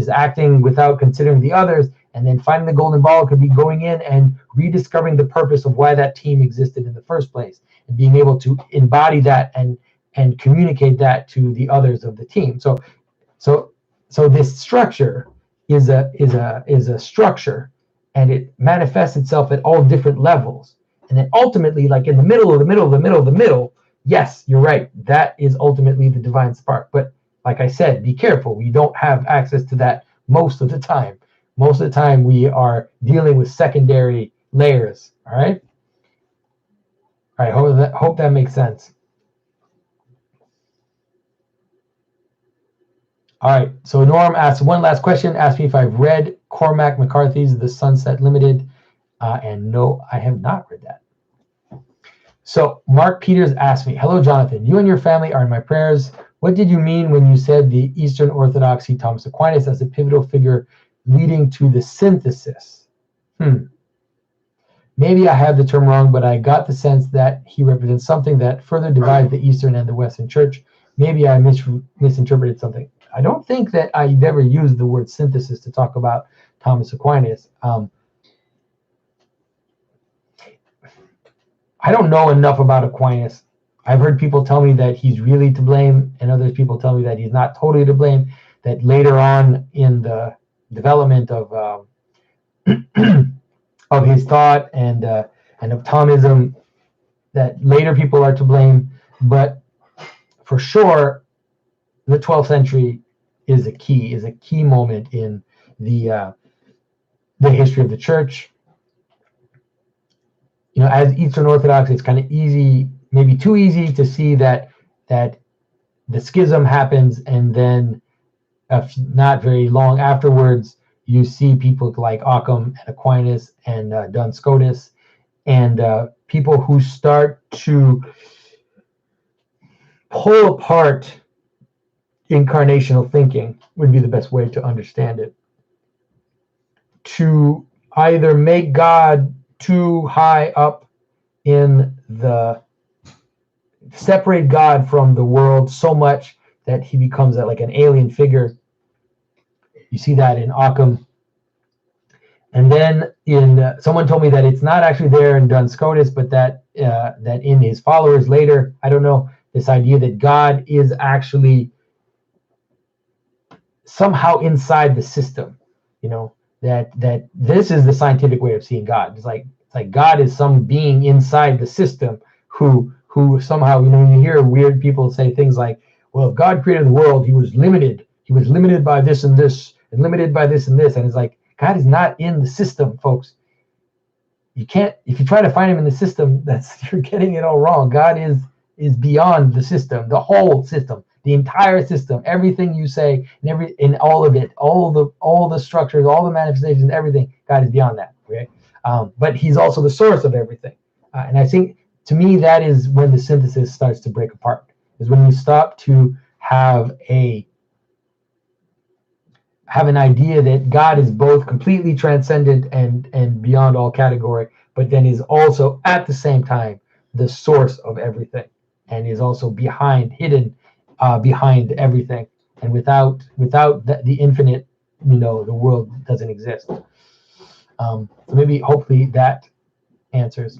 acting without considering the others. And then finding the golden ball could be going in and rediscovering the purpose of why that team existed in the first place, and being able to embody that and communicate that to the others of the team. So this structure is a structure, and it manifests itself at all different levels. And then ultimately, like in the middle of the middle of the middle of the middle, yes, you're right. That is ultimately the divine spark. But like I said, be careful. We don't have access to that most of the time. Most of the time, we are dealing with secondary layers. All right. All right. Hope that makes sense. All right. So Norm asks one last question. Asked me if I've read Cormac McCarthy's The Sunset Limited, and no, I have not read that. So Mark Peters asked me, "Hello, Jonathan. You and your family are in my prayers. What did you mean when you said the Eastern Orthodoxy Thomas Aquinas as a pivotal figure leading to the synthesis?" Maybe I have the term wrong, but I got the sense that he represents something that further divides the Eastern and the Western Church. Maybe I misinterpreted something. I don't think that I've ever used the word synthesis to talk about Thomas Aquinas. I don't know enough about Aquinas. I've heard people tell me that he's really to blame, and other people tell me that he's not totally to blame, that later on in the development of his thought and of Thomism, that later people are to blame. But for sure, the 12th century is a key moment in the history of the church. As Eastern Orthodox, it's kind of easy, maybe too easy, to see that the schism happens, and then not very long afterwards, you see people like Occam and Aquinas and Duns Scotus, and people who start to pull apart incarnational thinking, would be the best way to understand it, to either make God too high up in separate God from the world so much that he becomes like an alien figure. You see that in Occam. And then someone told me that it's not actually there in Duns Scotus, but that in his followers later, I don't know, this idea that God is actually somehow inside the system, that this is the scientific way of seeing God. It's like God is some being inside the system who somehow, when you hear weird people say things like, well, if God created the world, he was limited. He was limited by this and this, and limited by this and this. And it's like, God is not in the system, folks. You can't, if you try to find him in the system, you're getting it all wrong. God is beyond the system, the whole system, the entire system, everything you say, and all of it, all the structures, all the manifestations, everything. God is beyond that. Okay, but he's also the source of everything. And I think, to me, that is when the synthesis starts to break apart. Is when you stop to have an idea that God is both completely transcendent and beyond all category, but then is also at the same time the source of everything, and is also hidden behind everything. And without the infinite, the world doesn't exist. So maybe, hopefully, that answers.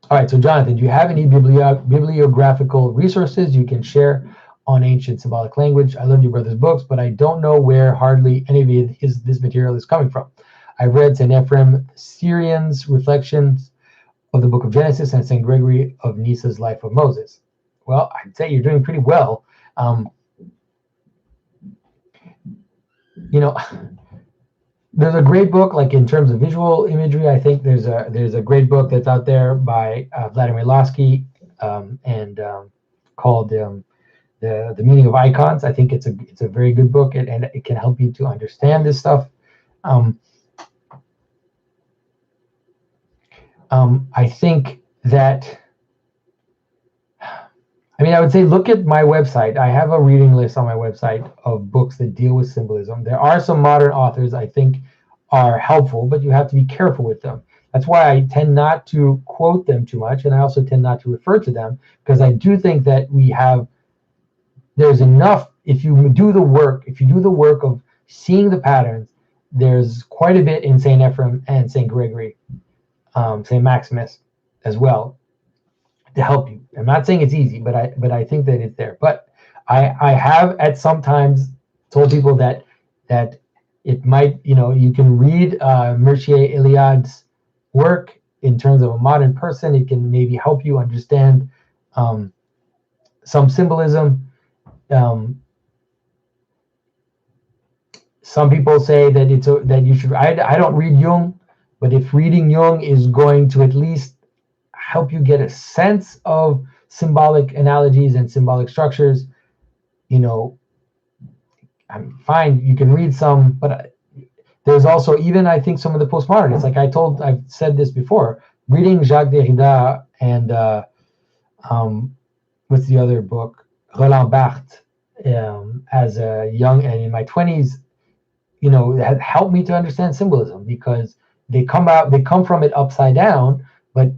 All right, so Jonathan, do you have any bibliographical resources you can share on ancient symbolic language? I love your brother's books, but I don't know where hardly any of this material is coming from. I've read St. Ephrem Syrian's reflections of the book of Genesis and St. Gregory of Nyssa's Life of Moses. Well, I'd say you're doing pretty well. There's a great book, like in terms of visual imagery. I think there's a great book that's out there by Vladimir Lasky, and called the Meaning of Icons. I think it's a very good book, and it can help you to understand this stuff. I think that, I would say look at my website. I have a reading list on my website of books that deal with symbolism. There are some modern authors I think are helpful, but you have to be careful with them. That's why I tend not to quote them too much, and I also tend not to refer to them, because I do think that there's enough, if you do the work of seeing the patterns, there's quite a bit in St. Ephrem and St. Gregory, St. Maximus as well, to help you. I'm not saying it's easy, but I think that it's there. But I have at some times told people that it might, you can read Mircea Eliade's work in terms of a modern person. It can maybe help you understand some symbolism. Some people say that that you should. I don't read Jung, but if reading Jung is going to at least help you get a sense of symbolic analogies and symbolic structures, I'm fine. You can read some, but there's also, even I think, some of the postmodernists. Like I've said this before. Reading Jacques Derrida and what's the other book? Roland Barthes, as a young and in my 20s, has helped me to understand symbolism, because they come from it upside down. But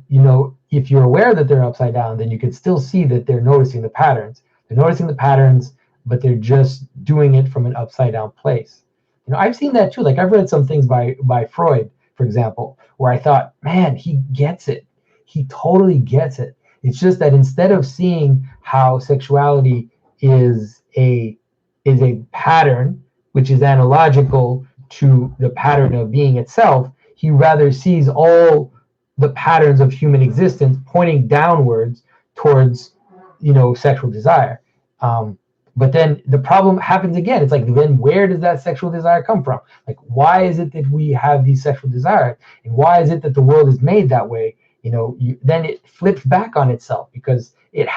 if you're aware that they're upside down, then you can still see that they're noticing the patterns. They're noticing the patterns, but they're just doing it from an upside down place. I've seen that too. Like I've read some things by Freud, for example, where I thought, man, he gets it. He totally gets it. It's just that instead of seeing how sexuality is a pattern, which is analogical to the pattern of being itself, he rather sees all the patterns of human existence pointing downwards towards, sexual desire. But then the problem happens again. It's like, then where does that sexual desire come from? Like, why is it that we have these sexual desires? And why is it that the world is made that way? Then it flips back on itself, because it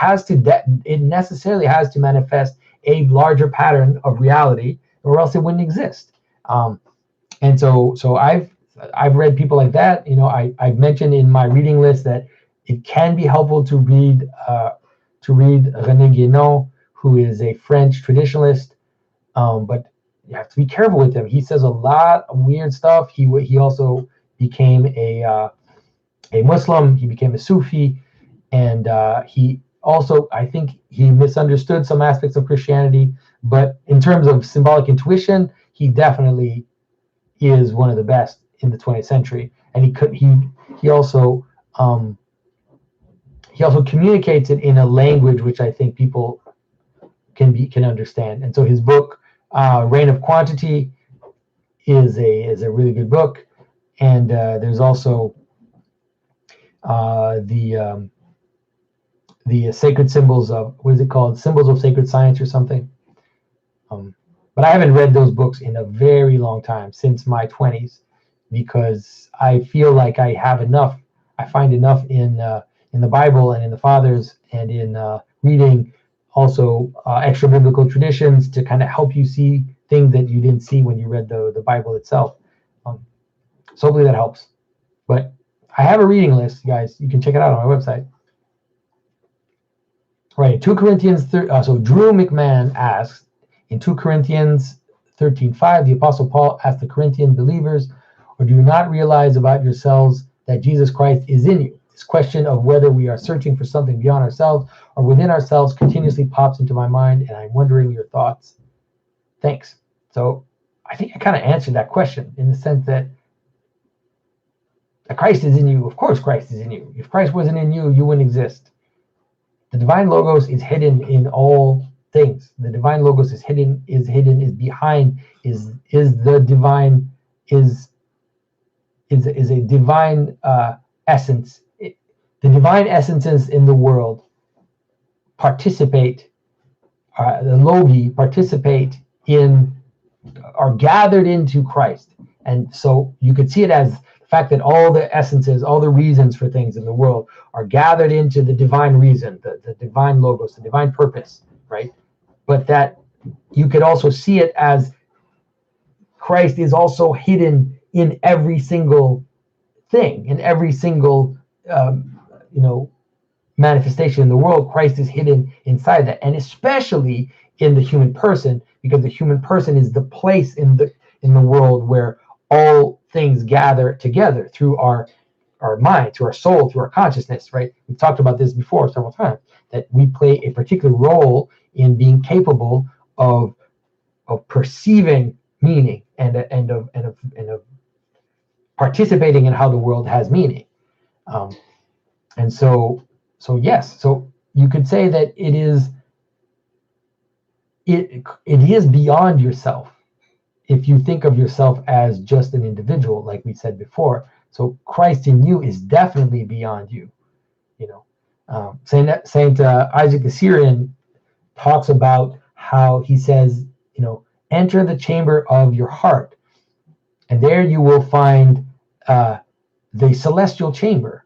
necessarily has to manifest a larger pattern of reality, or else it wouldn't exist. And so I've read people like that. I've mentioned in my reading list that it can be helpful to read René Guénon, who is a French traditionalist, but you have to be careful with him. He says a lot of weird stuff. He also became a Muslim. He became a Sufi, and he also, I think, he misunderstood some aspects of Christianity. But in terms of symbolic intuition, he definitely is one of the best in the 20th century. And he also he also communicates it in a language which I think people can understand. And so his book, Reign of Quantity, is a really good book. And there's also the Sacred Symbols of, what is it called? Symbols of Sacred Science or something. But I haven't read those books in a very long time, since my 20s, because I feel like I have enough. I find enough in the Bible and in the Fathers and in reading also extra biblical traditions to kind of help you see things that you didn't see when you read the Bible itself. So hopefully that helps. But I have a reading list, guys. You can check it out on my website. Right, 2 Corinthians, so Drew McMahon asks, in 2 Corinthians 13:5, the Apostle Paul asked the Corinthian believers, or do you not realize about yourselves that Jesus Christ is in you? This question of whether we are searching for something beyond ourselves or within ourselves continuously pops into my mind, and I'm wondering your thoughts. Thanks. So I think I kind of answered that question in the sense that Christ is in you. Of course Christ is in you. If Christ wasn't in you, you wouldn't exist. The divine logos is hidden in all things. The divine logos is hidden, is behind, is the divine, is a divine essence. The divine essences in the world participate, the logi participate in, are gathered into Christ. And so you could see it as the fact that all the essences, all the reasons for things in the world are gathered into the divine reason, the divine logos, the divine purpose, right? But that you could also see it as Christ is also hidden in every single thing, in every single manifestation in the world. Christ is hidden inside that, and especially in the human person, because the human person is the place in the world where all things gather together through our mind, through our soul, through our consciousness, right? We've talked about this before several times, that we play a particular role in being capable of perceiving meaning and of participating in how the world has meaning. And so yes, so you could say that it is beyond yourself if you think of yourself as just an individual, like we said before. So Christ in you is definitely beyond you. Saint Isaac the Syrian talks about how he says, enter the chamber of your heart, and there you will find the celestial chamber,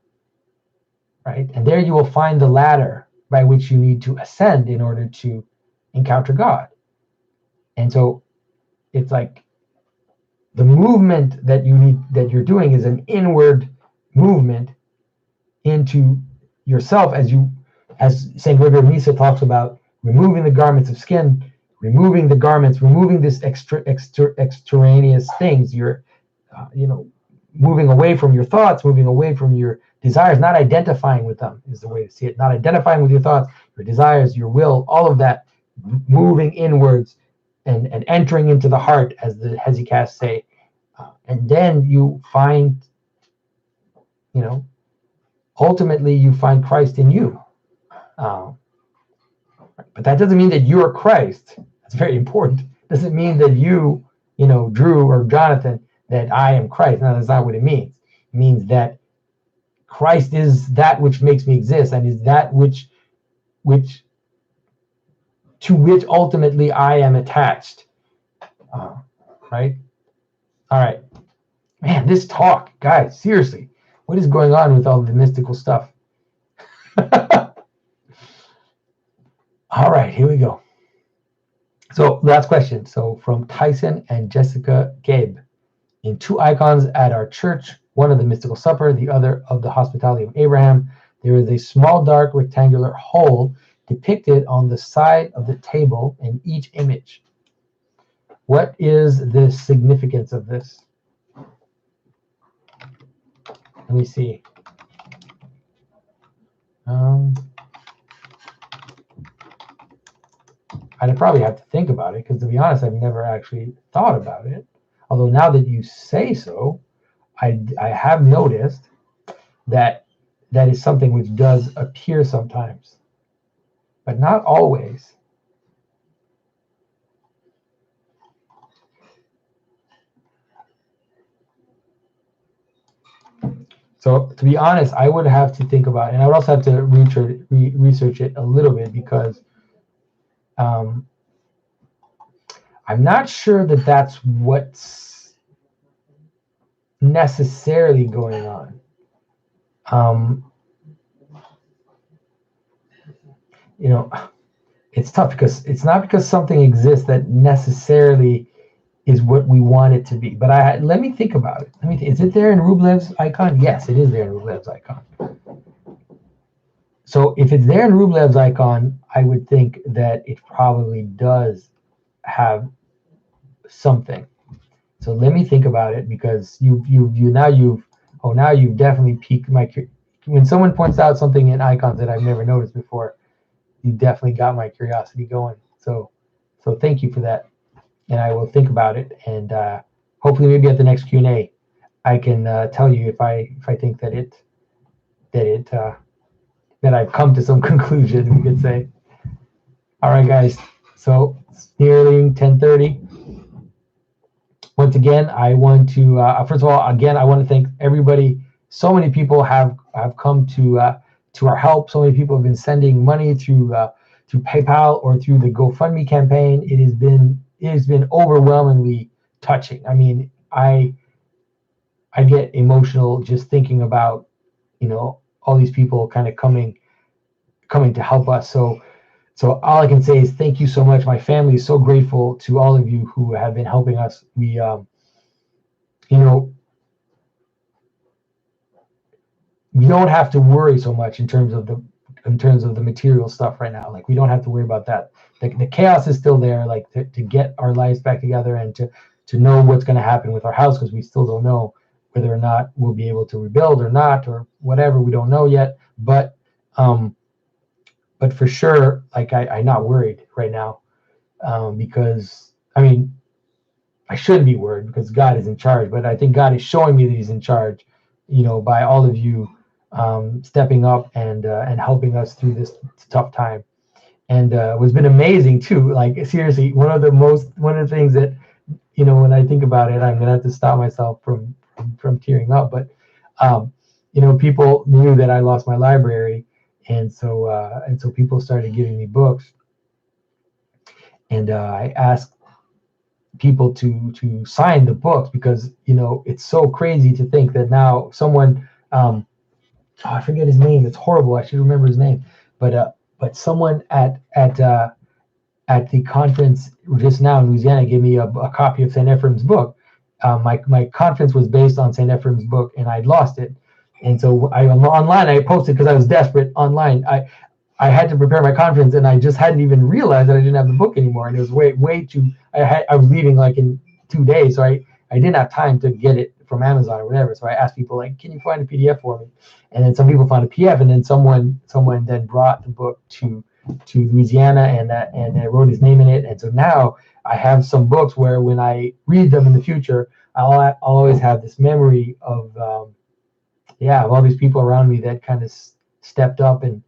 right? And there you will find the ladder by which you need to ascend in order to encounter God. And so it's like the movement that you're doing is an inward movement into yourself, as St. Gregory of Nyssa talks about, removing the garments of skin, removing the garments, removing this extraneous things. You're moving away from your thoughts, moving away from your desires, not identifying with them is the way to see it. Not identifying with your thoughts, your desires, your will, all of that, moving inwards and entering into the heart, as the hesychasts say. And then you find, ultimately you find Christ in you. But that doesn't mean that you're Christ. That's very important. It doesn't mean that you, Drew or Jonathan, that I am Christ. No, that's not what it means. It means that Christ is that which makes me exist, and is that which to which ultimately I am attached. Right? All right. Man, this talk, guys, seriously, what is going on with all the mystical stuff? All right, here we go. So last question. So from Tyson and Jessica Gabe. In 2 icons at our church, one of the mystical supper, the other of the hospitality of Abraham, there is a small dark rectangular hole depicted on the side of the table in each image. What is the significance of this? Let me see. I'd probably have to think about it, because to be honest, I've never actually thought about it. Although now that you say so, I have noticed that that is something which does appear sometimes, but not always. So to be honest, I would have to think about it, and I would also have to research it a little bit, because um, I'm not sure that that's what's necessarily going on. You know, it's tough, because it's not because something exists that necessarily is what we want it to be. But let me think about it. Is it there in Rublev's icon? Yes, it is there in Rublev's icon. So if it's there in Rublev's icon, I would think that it probably does have something. So let me think about it, because now you've definitely piqued my. When someone points out something in icons that I've never noticed before, you definitely got my curiosity going. So thank you for that, and I will think about it, and hopefully maybe at the next Q&A, I can tell you if I think that I've come to some conclusion, we could say. All right, guys. So it's nearly 10:30. Once again, I want to first of all, again, I want to thank everybody. So many people have come to our help. So many people have been sending money through PayPal or through the GoFundMe campaign. It has been overwhelmingly touching. I mean, I get emotional just thinking about, all these people kind of coming to help us. So all I can say is thank you so much. My family is so grateful to all of you who have been helping us. We we don't have to worry so much in terms of the material stuff right now. Like, we don't have to worry about that. The chaos is still there, like to get our lives back together, and to know what's going to happen with our house, because we still don't know whether or not we'll be able to rebuild or not, or whatever. We don't know yet, but for sure, like, I'm not worried right now, because I mean, I shouldn't be worried because God is in charge, but I think God is showing me that He's in charge, by all of you stepping up and helping us through this tough time. And what's been amazing too, like, seriously, one of the things that, when I think about it, I'm gonna have to stop myself from tearing up. But people knew that I lost my library, and so people started giving me books, and I asked people to sign the books, because it's so crazy to think that now someone, I forget his name, it's horrible, I should remember his name, but someone at the conference just now in Louisiana gave me a copy of St. Ephraim's book. My conference was based on St. Ephraim's book, and I'd lost it, and so I posted, because I was desperate online. I had to prepare my conference, and I just hadn't even realized that I didn't have the book anymore, and it was way too. I was leaving like in 2 days, so I didn't have time to get it from Amazon or whatever. So I asked people, like, can you find a PDF for me? And then some people found a PDF, and then someone then brought the book to Louisiana, and I wrote his name in it. And so now I have some books where, when I read them in the future, I'll always have this memory of all these people around me that kind of stepped up and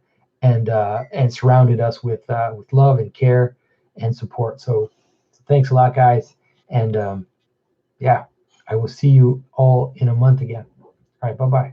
surrounded us with love and care and support. So thanks a lot, guys, and I will see you all in a month again. All right, bye-bye.